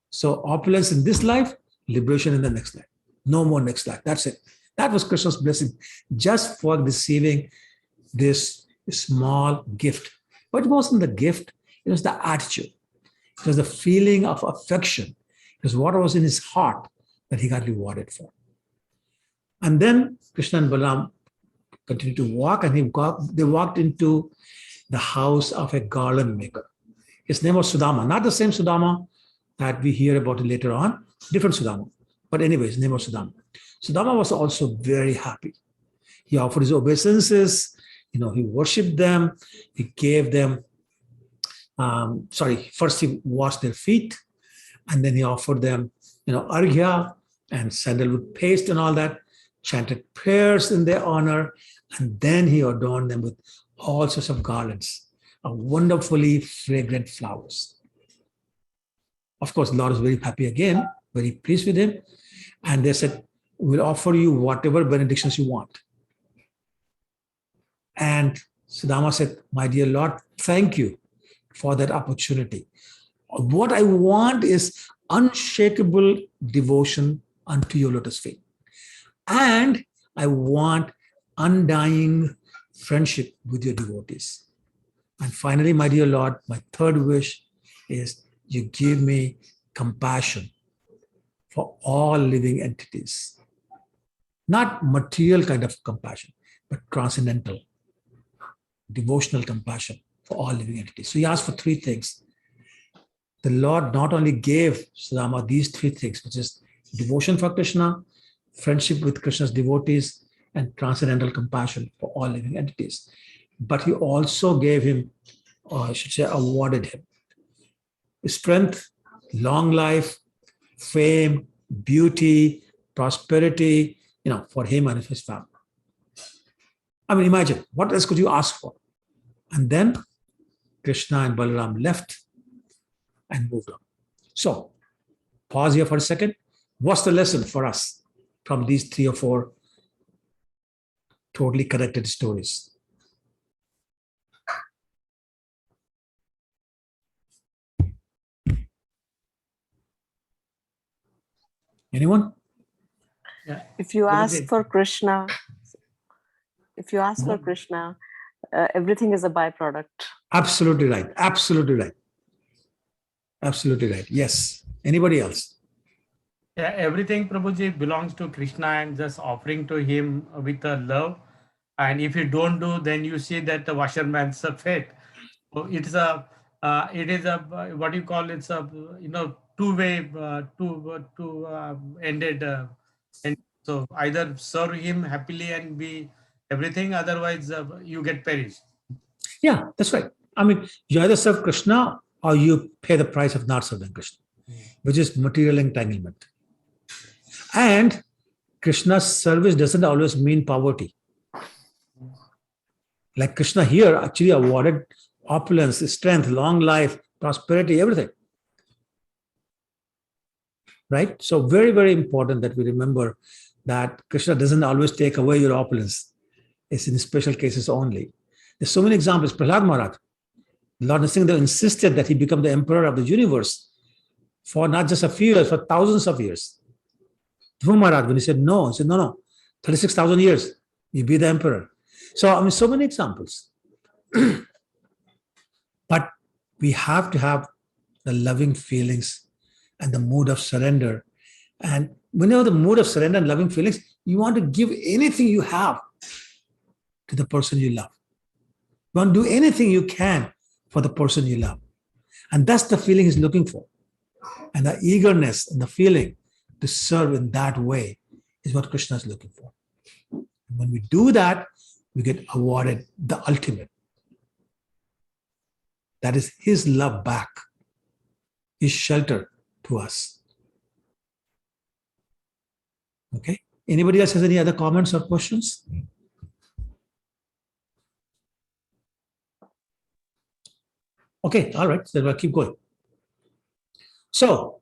So opulence in this life, liberation in the next life. No more next life. That's it. That was Krishna's blessing just for receiving this small gift. But it wasn't the gift, it was the attitude. It was the feeling of affection. It was what was in his heart that he got rewarded for. And then Krishna and Balaram continued to walk, and they walked into the house of a garland maker. His name was Sudama, not the same Sudama that we hear about later on, different Sudama. But anyway, his name was Sudama. Sudama was also very happy. He offered his obeisances, he worshipped them, he gave them, first he washed their feet, and then he offered them, arghya and sandalwood paste and all that, chanted prayers in their honor, and then he adorned them with all sorts of garlands of wonderfully fragrant flowers. Of course, the Lord is very happy again, very pleased with him. And they said, we'll offer you whatever benedictions you want. And Sudama said, my dear Lord, thank you for that opportunity. What I want is unshakable devotion unto your lotus feet. And I want undying friendship with your devotees. And finally, my dear Lord, my third wish is you give me compassion for all living entities. Not material kind of compassion, but transcendental, devotional compassion for all living entities. So he asked for three things. The Lord not only gave Sudama these three things, which is devotion for Krishna, friendship with Krishna's devotees, and transcendental compassion for all living entities, but he also gave him, or I should say, awarded him strength, long life, fame, beauty, prosperity, for him and his family. I mean, imagine, what else could you ask for? And then Krishna and Balaram left and moved on. So, pause here for a second. What's the lesson for us from these 3 or 4 totally connected stories? Anyone? Yeah. If you ask Prabhuji. for Krishna, everything is a byproduct. Absolutely right. Absolutely right. Absolutely right. Yes. Anybody else? Yeah, everything, Prabhuji, belongs to Krishna and just offering to him with a love. And if you don't do, then you see that the washerman's fate. So it is a, what do you call it? It's a, two-way, ended. And so either serve him happily and be everything, otherwise you get perished. Yeah, that's right. I mean, you either serve Krishna or you pay the price of not serving Krishna, which is material entanglement. And Krishna's service doesn't always mean poverty. Like Krishna here actually awarded opulence, strength, long life, prosperity, everything. Right? So very, very important that we remember that Krishna doesn't always take away your opulence. It's in special cases only. There's so many examples. Prahlad Maharaj, Lord Nrsimhadev insisted that he become the emperor of the universe for not just a few years, for thousands of years. Dhruva Maharaj, when he said no, 36,000 years, you be the emperor. So, I mean, so many examples. But we have to have the loving feelings and the mood of surrender. And when you have the mood of surrender and loving feelings, you want to give anything you have to the person you love. You want to do anything you can for the person you love. And that's the feeling he's looking for. And the eagerness and the feeling to serve in that way is what Krishna is looking for. When we do that, we get awarded the ultimate. That is his love back, his shelter to us. Okay. Anybody else has any other comments or questions? Okay, all right, then we'll keep going. So,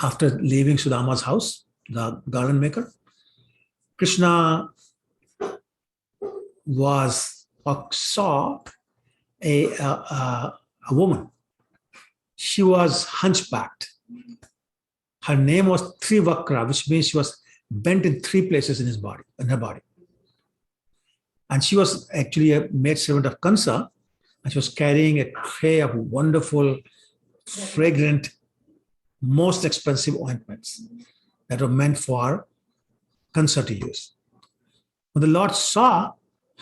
after leaving Sudama's house, the garland maker, Krishna saw a woman. She was hunchbacked. Her name was Trivakra, which means she was bent in 3 places in her body. And she was actually a maidservant of Kansa, and she was carrying a tray of wonderful, fragrant, most expensive ointments that were meant for Kansa to use. When the Lord saw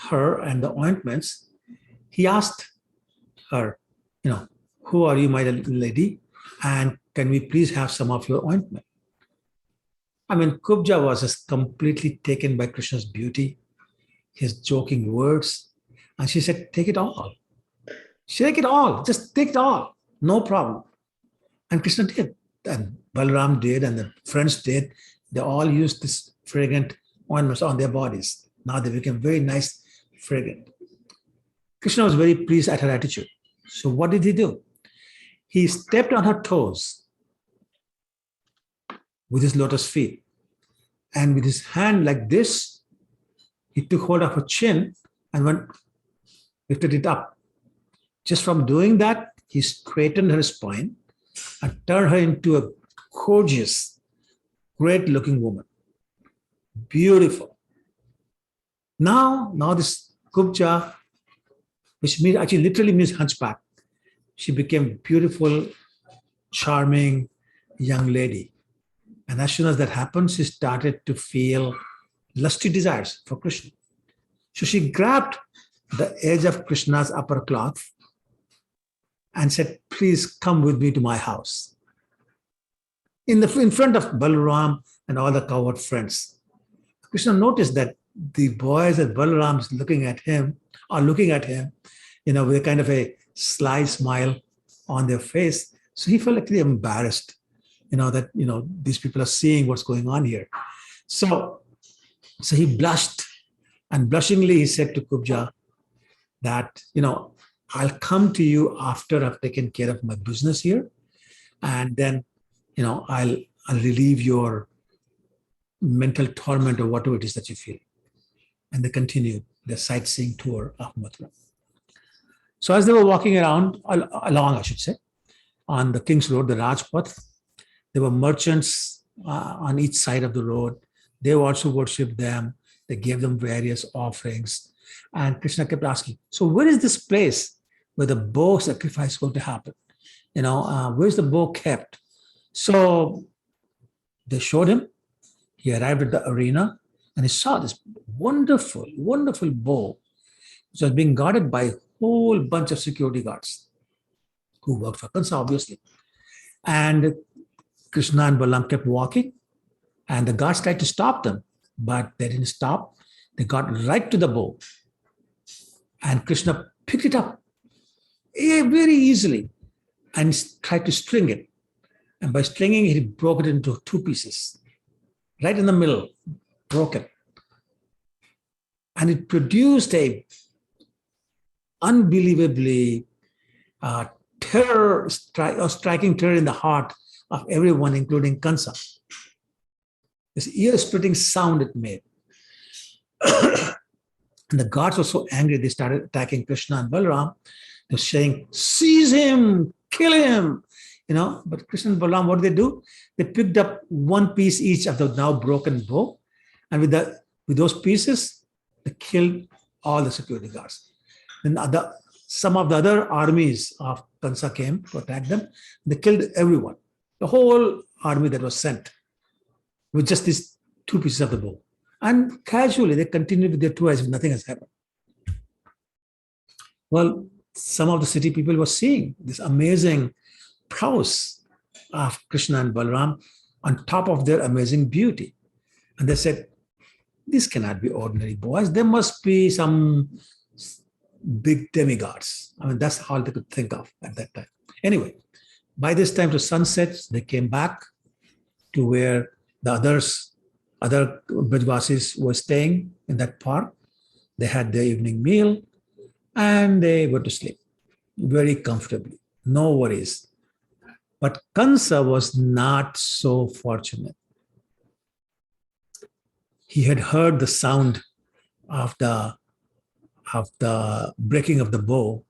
her and the ointments, he asked her, who are you, my lady? And can we please have some of your ointment? I mean, Kubja was just completely taken by Krishna's beauty, his joking words. And she said, take it all. Take it all. Just take it all. No problem. And Krishna did. And Balaram did, and the friends did. They all used this fragrant ointments on their bodies. Now they became very nice, fragrant. Krishna was very pleased at her attitude. So what did he do? He stepped on her toes with his lotus feet. And with his hand like this, he took hold of her chin and went lifted it up. Just from doing that, he straightened her spine and turned her into a gorgeous, great-looking woman. Beautiful. Now this Kubja, which means actually literally means hunchback, she became beautiful, charming young lady. And as soon as that happened, she started to feel lusty desires for Krishna. So she grabbed the edge of Krishna's upper cloth and said, please come with me to my house. In front of Balaram and all the cowherd friends. Krishna noticed that the boys at Balaram's looking at him, with a kind of a sly smile on their face. So he felt actually embarrassed, that, these people are seeing what's going on here. So he blushed, and blushingly he said to Kubja that, I'll come to you after I've taken care of my business here. And then, I'll relieve your mental torment or whatever it is that you feel. And they continued their sightseeing tour of Mathura. So as they were walking along, I should say, on the King's Road, the Rajpath, there were merchants on each side of the road. They also worshipped them. They gave them various offerings. And Krishna kept asking, so where is this place where the bow sacrifice is going to happen? Where's the bow kept? So they showed him. He arrived at the arena and he saw this wonderful, wonderful bow, which was being guarded by a whole bunch of security guards who worked for Kansa, obviously. And Krishna and Balaram kept walking, and the guards tried to stop them, but they didn't stop. They got right to the bow. And Krishna picked it up very easily and tried to string it. And by stringing it, he broke it into two pieces, right in the middle, broken. And it produced a unbelievably striking terror in the heart of everyone, including Kansa. This ear-splitting sound it made. And the guards were so angry, they started attacking Krishna and Balaram. They were saying, seize him, kill him. But Krishna and Balaram, what did they do? They picked up one piece each of the now broken bow. And with those pieces, they killed all the security guards. Then some of the other armies of Kansa came to attack them. They killed everyone, the whole army that was sent, with just these two pieces of the bow. And casually, they continued with their tour as if nothing has happened. Well, some of the city people were seeing this amazing prowess of Krishna and Balaram on top of their amazing beauty. And they said, these cannot be ordinary boys. There must be some big demigods. That's all they could think of at that time. Anyway, by this time to sunset, they came back to where the other Brajvasis were staying in that park. They had their evening meal and they went to sleep very comfortably, no worries. But Kansa was not so fortunate. He had heard the sound of the breaking of the bow,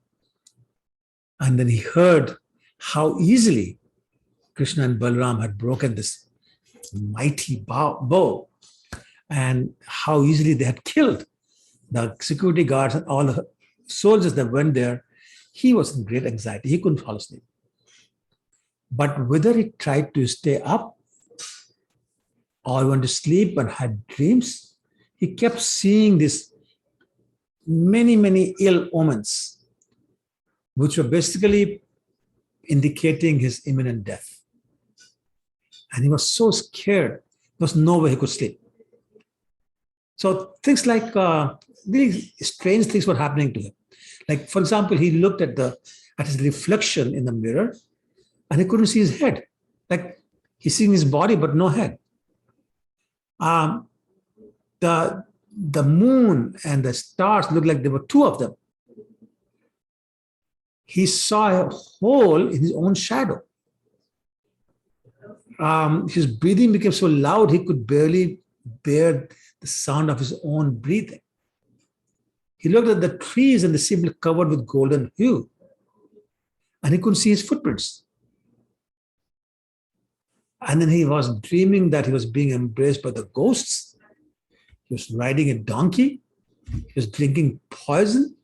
and then he heard how easily Krishna and Balaram had broken this mighty bow, and how easily they had killed the security guards and all the soldiers that went there. He was in great anxiety. He couldn't fall asleep. But whether he tried to stay up or went to sleep and had dreams, he kept seeing these many, many ill omens, which were basically indicating his imminent death. And he was so scared, there was no way he could sleep. So things like really strange things were happening to him. Like, for example, he looked at his reflection in the mirror and he couldn't see his head. Like, he's seeing his body, but no head. The moon and the stars looked like there were two of them. He saw a hole in his own shadow. His breathing became so loud he could barely bear the sound of his own breathing. He looked at the trees and the sea were covered with golden hue, and he couldn't see his footprints. And then he was dreaming that he was being embraced by the ghosts. He was riding a donkey. He was drinking poison.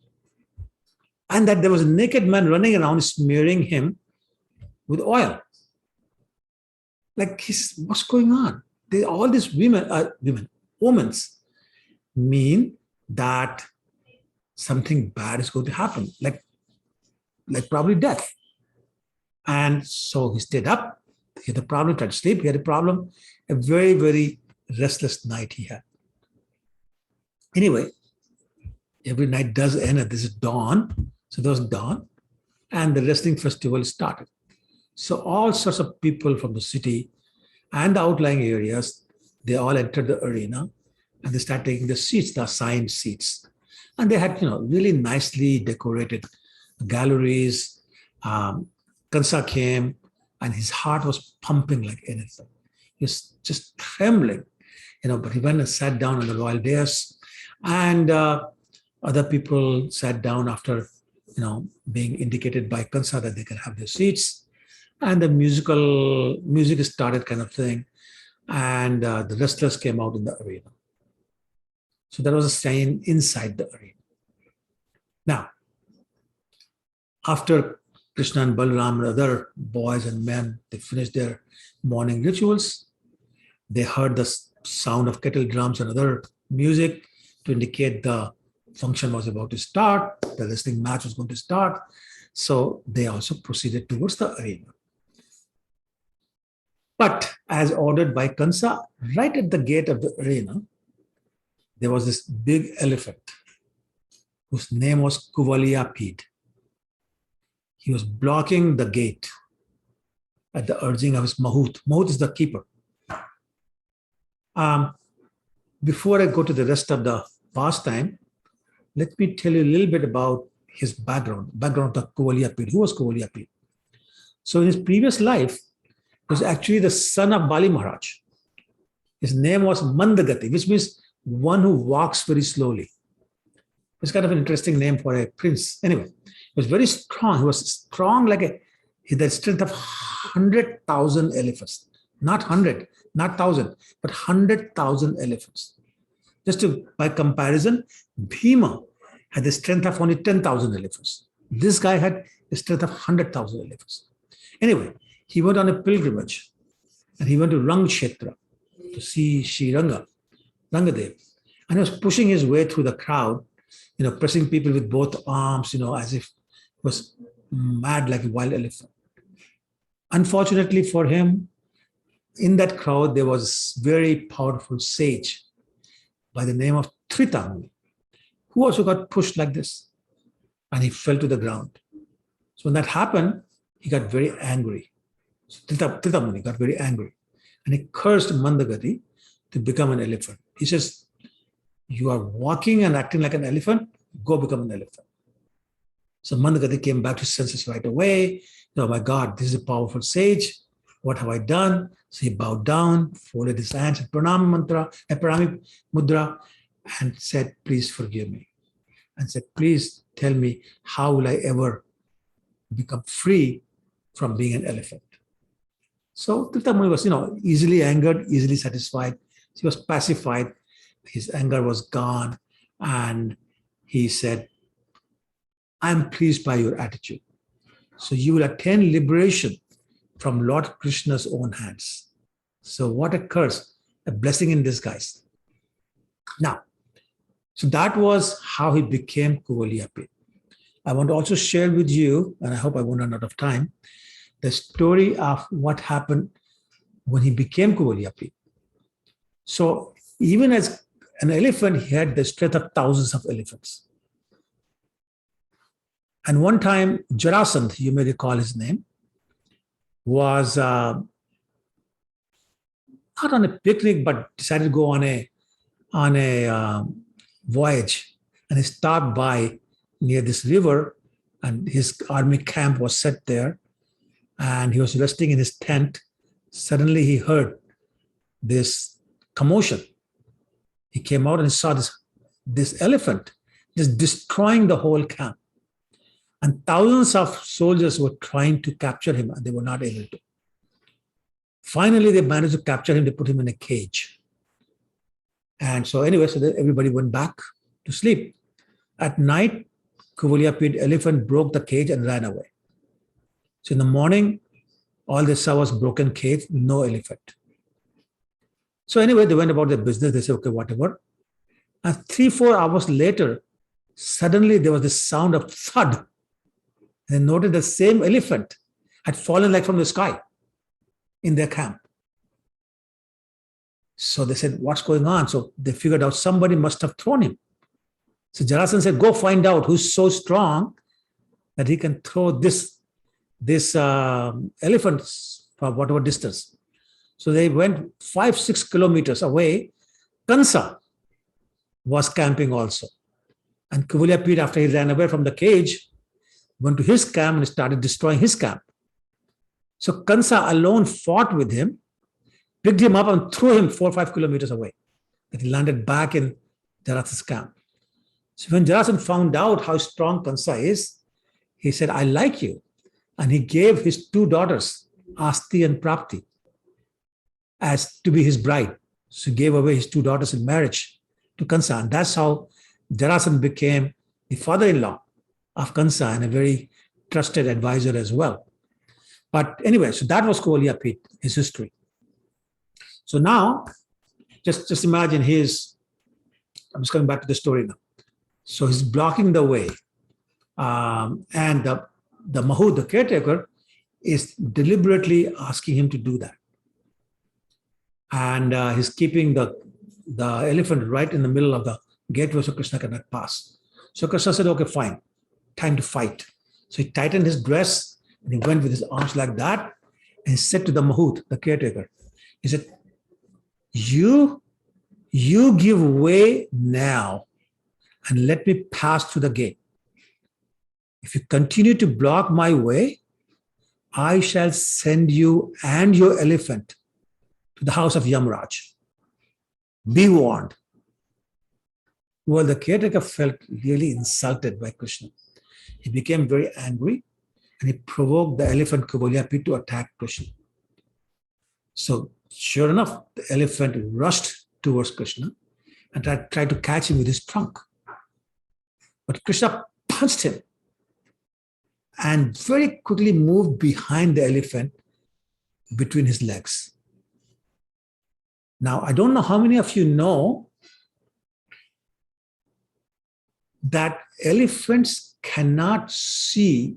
And that there was a naked man running around smearing him with oil. Like, what's going on? All these omens mean that something bad is going to happen, like probably death. And so he stayed up. He had a problem, tried to sleep. He had a problem. A very, very restless night he had. Anyway, every night does end at this dawn. So there was dawn, and the wrestling festival started. So all sorts of people from the city and the outlying areas, they all entered the arena, and they started taking the seats, the assigned seats. And they had, really nicely decorated galleries. Kansa came, and his heart was pumping like anything. He was just trembling, but he went and sat down on the royal dais, and other people sat down after, being indicated by Kansa that they can have their seats, and the music started kind of thing, and the wrestlers came out in the arena. So there was a scene inside the arena. Now, after Krishna and Balaram and other boys and men, they finished their morning rituals. They heard the sound of kettle drums and other music to indicate the function was about to start. The wrestling match was going to start. So they also proceeded towards the arena. But as ordered by Kansa, right at the gate of the arena, there was this big elephant whose name was Kuvaliyapid. He was blocking the gate at the urging of his Mahut. Mahut is the keeper. Before I go to the rest of the pastime, let me tell you a little bit about his background of the Kuvaliyapid. Who was Kuvaliyapid? So in his previous life, he was actually the son of Bali Maharaj. His name was Mandagati, which means one who walks very slowly. It's kind of an interesting name for a prince. Anyway, he was very strong. He was strong like he had the strength of 100,000 elephants. Not 100, not 1,000, but 100,000 elephants. By comparison, Bhima had the strength of only 10,000 elephants. This guy had the strength of 100,000 elephants. Anyway, he went on a pilgrimage, and he went to Rangkshetra to see Sri Rangadev. And he was pushing his way through the crowd, pressing people with both arms, as if he was mad like a wild elephant. Unfortunately for him, in that crowd, there was a very powerful sage by the name of Trita Muni, who also got pushed like this, and he fell to the ground. So when that happened, he got very angry. So Trita Muni got very angry, and he cursed Mandagati to become an elephant. He says, "You are walking and acting like an elephant, go become an elephant." So Mandagati came back to senses right away. Oh my God, this is a powerful sage. What have I done? So he bowed down, folded his hands, and pranami mudra, and said, "Please forgive me." And said, "Please tell me, how will I ever become free from being an elephant?" So Trita Muni was, easily angered, easily satisfied. He was pacified. His anger was gone. And he said, "I'm pleased by your attitude. So you will attain liberation from Lord Krishna's own hands." So what a curse, a blessing in disguise. Now, so that was how he became Kuvaliyapid. I want to also share with you, and I hope I won't run out of time, the story of what happened when he became Kuvaliyapid. So even as an elephant, he had the strength of thousands of elephants. And one time, Jarasandh, you may recall his name, was not on a picnic, but decided to go on a voyage. And he stopped by near this river, and his army camp was set there. And he was resting in his tent. Suddenly he heard this commotion. He came out and saw this elephant just destroying the whole camp. And thousands of soldiers were trying to capture him, and they were not able to. Finally, they managed to capture him. They put him in a cage. And so anyway, so everybody went back to sleep. At night, Kuvaliapid elephant broke the cage and ran away. So in the morning, all they saw was broken cage, no elephant. So anyway, they went about their business. They said, okay, whatever. And 3-4 hours later, suddenly there was this sound of thud. They noted the same elephant had fallen like from the sky in their camp. So they said, what's going on? So they figured out somebody must have thrown him. So Jarasandha said, go find out who's so strong that he can throw this elephant for whatever distance. So they went 5-6 kilometers away. Kansa was camping also. And Kuvaliapid, after he ran away from the cage, went to his camp and started destroying his camp. So Kansa alone fought with him, picked him up and threw him 4 or 5 kilometers away. And he landed back in Jarasandha's camp. So when Jarasandha found out how strong Kansa is, he said, I like you. And he gave his 2 daughters, Asti and Prapti, as to be his bride. So he gave away his 2 daughters in marriage to Kansa. And that's how Jarasandha became the father-in-law of Kansa and a very trusted advisor as well. But anyway, so that was Kuvaliapid, his history. So now, just imagine I'm just coming back to the story now. So he's blocking the way. And the Mahud, the caretaker, is deliberately asking him to do that. And he's keeping the elephant right in the middle of the gateway so Krishna cannot pass. So Krishna said, okay, fine, time to fight. So he tightened his dress and he went with his arms like that. And he said to the Mahut, the caretaker, he said, you give way now and let me pass through the gate. If you continue to block my way, I shall send you and your elephant to the house of Yamraj. Be warned. Well, the caretaker felt really insulted by Krishna. He became very angry and he provoked the elephant Kuvaliapid to attack Krishna. So sure enough, the elephant rushed towards Krishna and tried to catch him with his trunk. But Krishna punched him and very quickly moved behind the elephant between his legs. Now, I don't know how many of you know that elephants cannot see,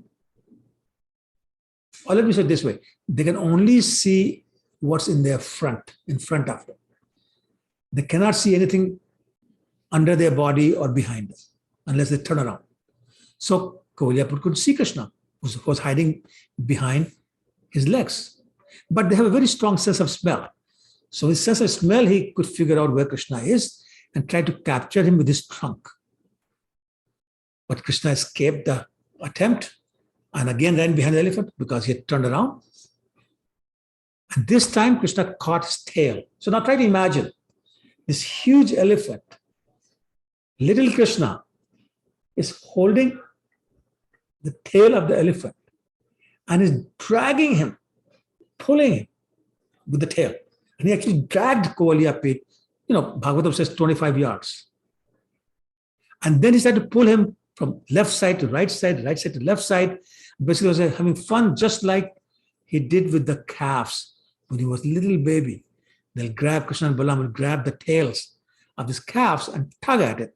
or let me say it this way, they can only see what's in front of them. They cannot see anything under their body or behind them unless they turn around. So Kuvaliapid could see Krishna, who was hiding behind his legs. But they have a very strong sense of smell. So his sense of smell, he could figure out where Krishna is and try to capture him with his trunk. But Krishna escaped the attempt and again ran behind the elephant because he had turned around. And this time Krishna caught his tail. So now try to imagine this huge elephant, little Krishna is holding the tail of the elephant and is dragging him, pulling him with the tail. And he actually dragged Kuvaliapid, Bhagavatam says 25 yards. And then he started to pull him from left side to right side to left side. Basically, he was having fun just like he did with the calves when he was a little baby. They'll grab, Krishna and Balaram will grab the tails of these calves and tug at it.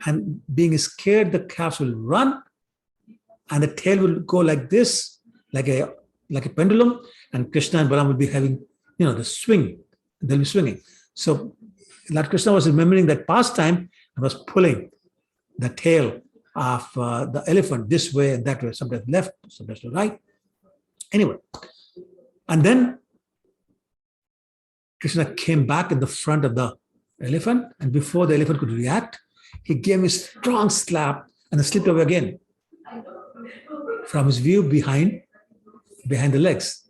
And being scared, the calves will run and the tail will go like this, like a pendulum, and Krishna and Balaram will be having, the swing. They'll be swinging. So Lord Krishna was remembering that pastime and was pulling the tail of the elephant this way and that way, sometimes left, sometimes to right. Anyway, and then Krishna came back in the front of the elephant, and before the elephant could react, he gave him a strong slap and then slipped away again from his view behind the legs.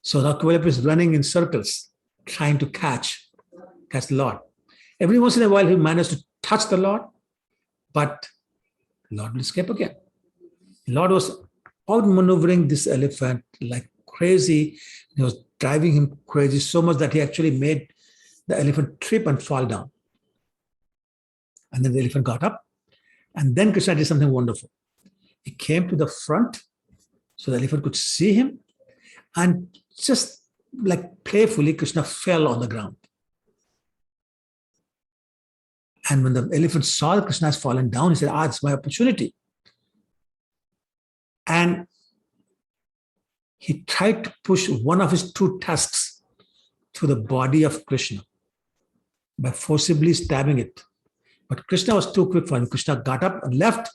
So now Kuvaliapid is running in circles, trying to catch the Lord. Every once in a while, he managed to touch the Lord, But Lord will escape again. Lord was outmaneuvering this elephant like crazy. He was driving him crazy so much that he actually made the elephant trip and fall down. And then the elephant got up. And then Krishna did something wonderful. He came to the front so the elephant could see him. And just like playfully, Krishna fell on the ground. And when the elephant saw that Krishna has fallen down, he said, it's my opportunity. And he tried to push one of his two tusks through the body of Krishna by forcibly stabbing it. But Krishna was too quick for him. Krishna got up and left,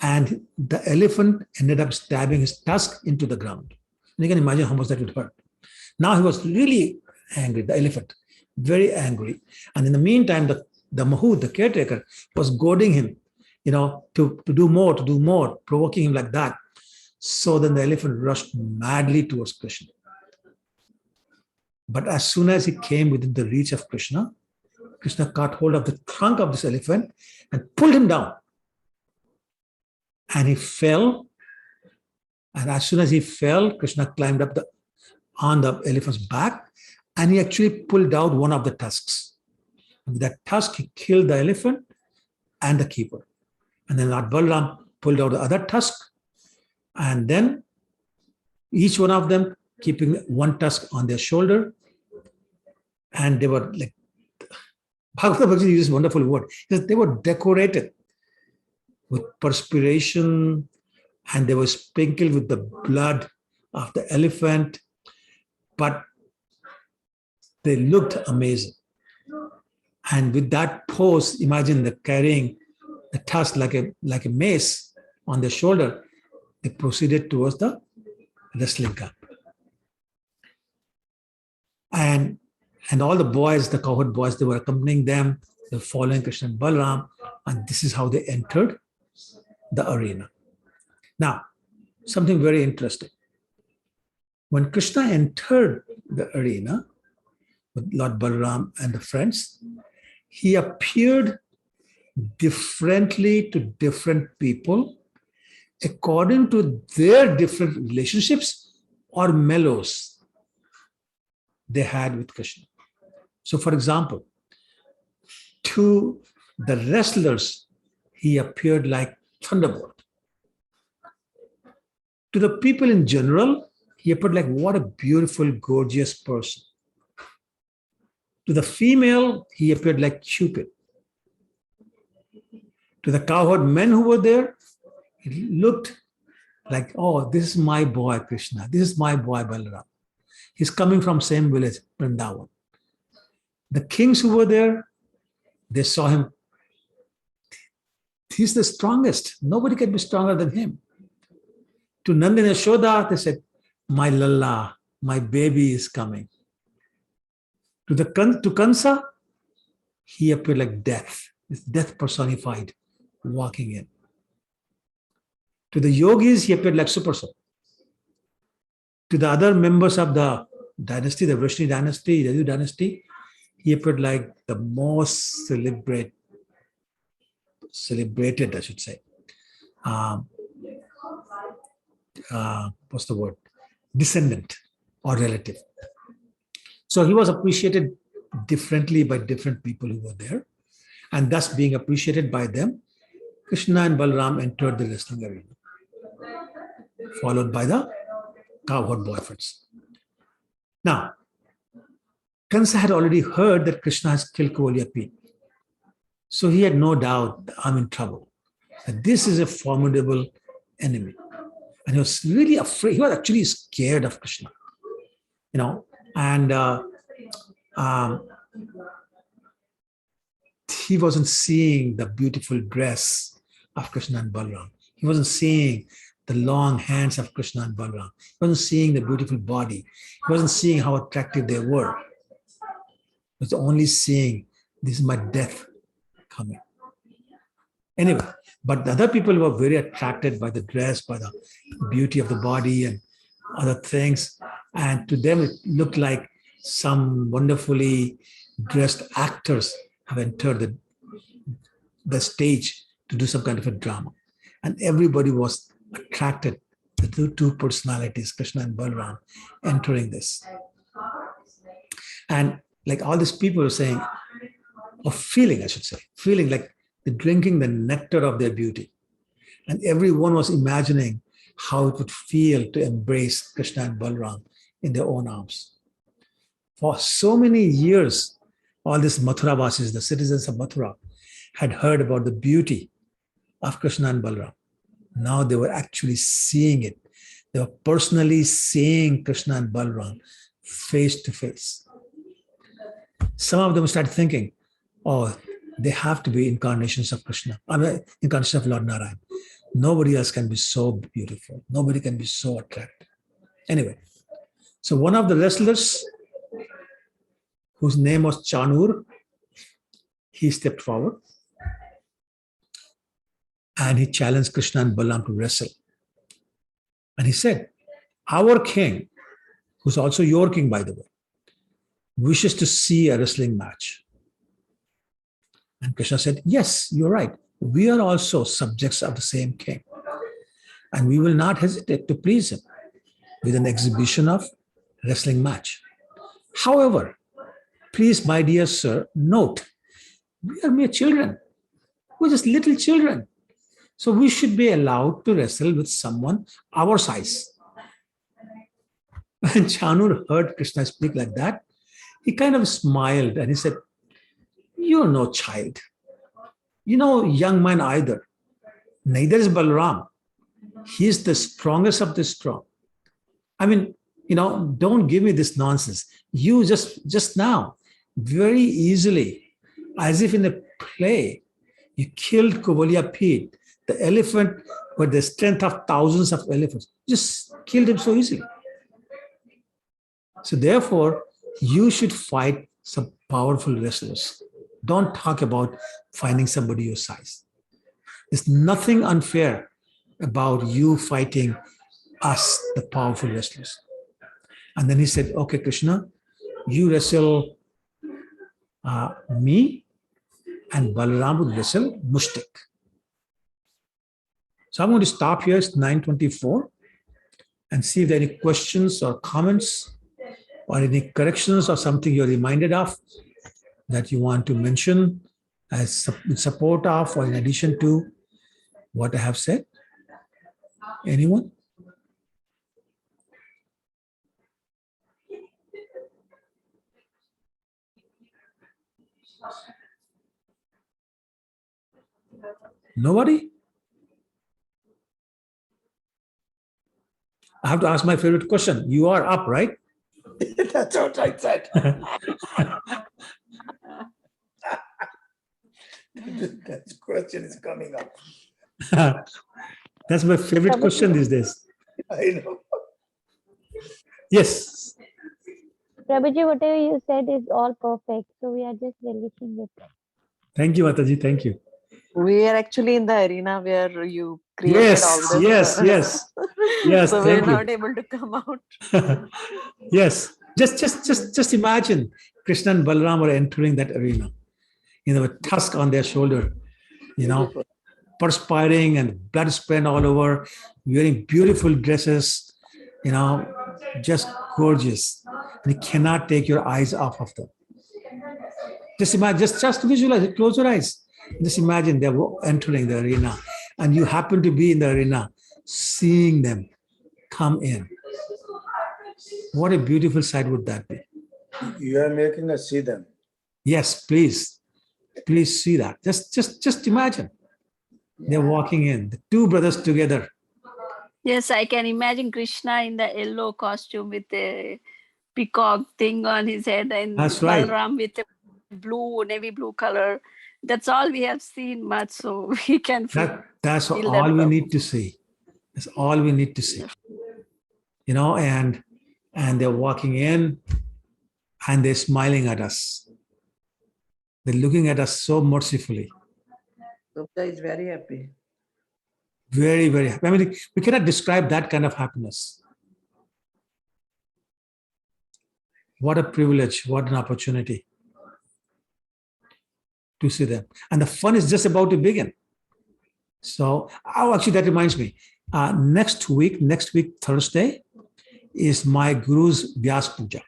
and the elephant ended up stabbing his tusk into the ground. And you can imagine how much that would hurt. Now he was really angry, the elephant, very angry. And in the meantime, the Mahood, the caretaker, was goading him, to do more, provoking him like that. So then the elephant rushed madly towards Krishna. But as soon as he came within the reach of Krishna, Krishna caught hold of the trunk of this elephant and pulled him down. And he fell. And as soon as he fell, Krishna climbed up on the elephant's back, and he actually pulled out one of the tusks. And with that tusk, he killed the elephant and the keeper. And then Lord Balaram pulled out the other tusk, and then each one of them keeping one tusk on their shoulder. And they were like, Bhagavad Gita uses a wonderful word, because they were decorated with perspiration, and they were sprinkled with the blood of the elephant, but they looked amazing. And with that pose, imagine they're carrying a tusk like a mace on their shoulder. They proceeded towards the wrestling camp. And all the boys, the cowherd boys, they were accompanying them, they were following Krishna and Balaram, and this is how they entered the arena. Now, something very interesting. When Krishna entered the arena with Lord Balaram and the friends, he appeared differently to different people according to their different relationships or mellows they had with Krishna. So, for example, to the wrestlers, he appeared like Thunderbolt. To the people in general, he appeared like, what a beautiful, gorgeous person. To the female, he appeared like Cupid. To the cowherd men who were there, it looked like, oh, this is my boy Krishna. This is my boy Balaram. He's coming from same village, Vrindavan. The kings who were there, they saw him. He's the strongest. Nobody can be stronger than him. To Nanda and Yashoda, they said, my Lalla, my baby is coming. To Kansa, he appeared like death. It's death personified, walking in. To the yogis, he appeared like Super Soul. To the other members of the dynasty, the Vrishni dynasty, the Yadu dynasty, he appeared like the most celebrated, I should say. What's the word? Descendant or relative. So he was appreciated differently by different people who were there, and thus being appreciated by them, Krishna and Balaram entered the wrestling arena, followed by the cowherd boyfriends. Now, Kansa had already heard that Krishna has killed Kovalyapi. So he had no doubt, I'm in trouble. That this is a formidable enemy. And he was really afraid. He was actually scared of Krishna. And he wasn't seeing the beautiful dress of Krishna and Balaram. He wasn't seeing the long hands of Krishna and Balaram. He wasn't seeing the beautiful body. He wasn't seeing how attractive they were. He was only seeing, this is my death coming. Anyway, but the other people were very attracted by the dress, by the beauty of the body and other things. And to them, it looked like some wonderfully dressed actors have entered the stage to do some kind of a drama. And everybody was attracted to the two personalities, Krishna and Balaram, entering this. And like all these people were saying, or feeling, I should say, feeling like they're drinking the nectar of their beauty. And everyone was imagining how it would feel to embrace Krishna and Balaram in their own arms. For so many years, all these Mathuravasis, the citizens of Mathura, had heard about the beauty of Krishna and Balaram. Now they were actually seeing it. They were personally seeing Krishna and Balaram face to face. Some of them started thinking, oh, they have to be incarnations of Krishna, incarnation of Lord Narayan. Nobody else can be so beautiful. Nobody can be so attractive. Anyway, so one of the wrestlers, whose name was Chanur, he stepped forward and he challenged Krishna and Balaram to wrestle. And he said, our king, who's also your king, by the way, wishes to see a wrestling match. And Krishna said, yes, you're right. We are also subjects of the same king. And we will not hesitate to please him with an exhibition of wrestling match. However, please, my dear sir, note, we are mere children. We're just little children. So we should be allowed to wrestle with someone our size. When Chanur heard Krishna speak like that, he kind of smiled and he said, you're no child. You know, young man either. Neither is Balaram. He is the strongest of the strong. I mean, don't give me this nonsense. You just now, very easily, as if in a play, you killed Kovalya, the elephant with the strength of thousands of elephants. Just killed him so easily. So therefore, you should fight some powerful wrestlers. Don't talk about finding somebody your size. There's nothing unfair about you fighting us, the powerful wrestlers. And then he said, okay, Krishna, you wrestle me, and Balaram would wrestle Mushtik. So I'm going to stop here. It's 9:24 and see if there are any questions or comments or any corrections or something you're reminded of that you want to mention as in support of or in addition to what I have said. Anyone? Nobody? I have to ask my favorite question. You are up, right? That's what I said. That question is coming up. That's my favorite question these days. I know. Yes. Prabhuji, whatever you said is all perfect. So we are just relishing it. Thank you, Mataji. Thank you. We are actually in the arena where you created all this. Yes. So we're Thank you. not able to come out. Yes. Just imagine Krishna and Balaram are entering that arena, with tusk on their shoulder, perspiring and blood spent all over, wearing beautiful dresses, just gorgeous. And you cannot take your eyes off of them. Just imagine, just visualize it, close your eyes. Just imagine they're entering the arena and you happen to be in the arena, seeing them come in. What a beautiful sight would that be? You are making us see them. Yes, please. Please see that. Just imagine. They're walking in, the two brothers together. Yes, I can imagine Krishna in the yellow costume with a peacock thing on his head, and That's right. Balaram with a navy blue color. That's all we have seen much, so we can feel. That's feel all that we love. need to see. That's all we need to see. And they're walking in and they're smiling at us. They're looking at us so mercifully. Gupta is very happy. Very, very happy. I mean, we cannot describe that kind of happiness. What a privilege, what an opportunity to see them. And the fun is just about to begin. So, oh, actually, that reminds me. Next week, Thursday, is my Guru's Vyas Puja.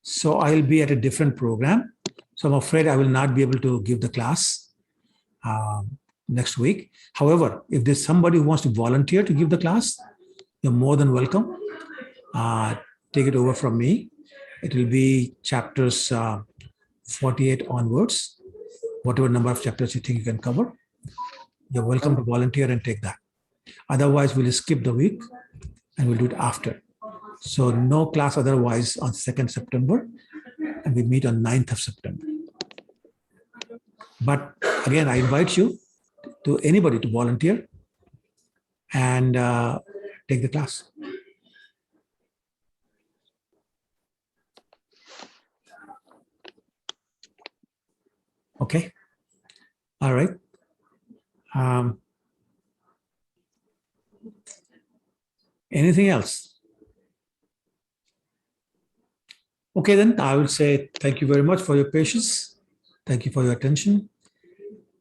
So I'll be at a different program. So I'm afraid I will not be able to give the class next week. However, if there's somebody who wants to volunteer to give the class, you're more than welcome. Take it over from me. It will be chapters 48 onwards, whatever number of chapters you think you can cover. You're welcome to volunteer and take that. Otherwise, we'll skip the week and we'll do it after. So no class otherwise on 2nd September, and we meet on 9th of September. But again, I invite you to anybody to volunteer and take the class. Okay. All right. Anything else? Okay, then I will say thank you very much for your patience. Thank you for your attention.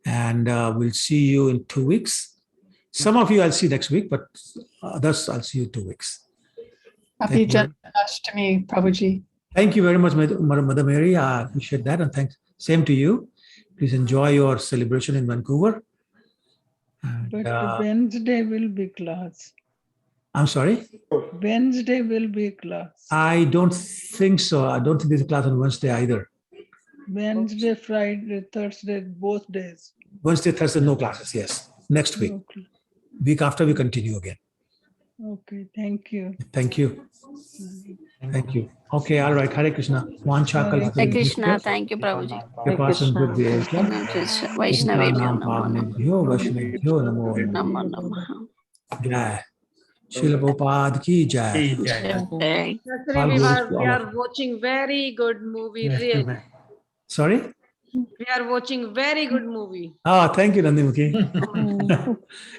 And we'll see you in 2 weeks. Some of you I'll see next week, but others I'll see you in 2 weeks. Happy Thank you. Janmashtami, Prabhuji. Thank you very much, Mother Mary. I appreciate that. And thanks. Same to you. Please enjoy your celebration in Vancouver. And, But Wednesday will be class. I'm sorry? Wednesday will be class. I don't think so. I don't think there's a class on Wednesday either. Wednesday, Friday, Thursday, both days. Wednesday, Thursday, no classes. Yes. Next week. Okay. Week after we continue again. Okay, thank you. Thank you. Thank you. Okay, all right. Hare Krishna. Hare Krishna. Thank you, Prabhuji. Vaishnavebhyo namo namo. Jai. Srila Prabhupada ki jai. Jai. Actually, we are watching very good movie. Really. Sorry? We are watching very good movie. Oh, thank you, Nandimukhi.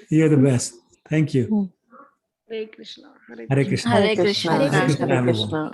You're the best. Thank you. Hare Krishna. Hare Krishna. Hare Krishna. Hare Krishna, everyone.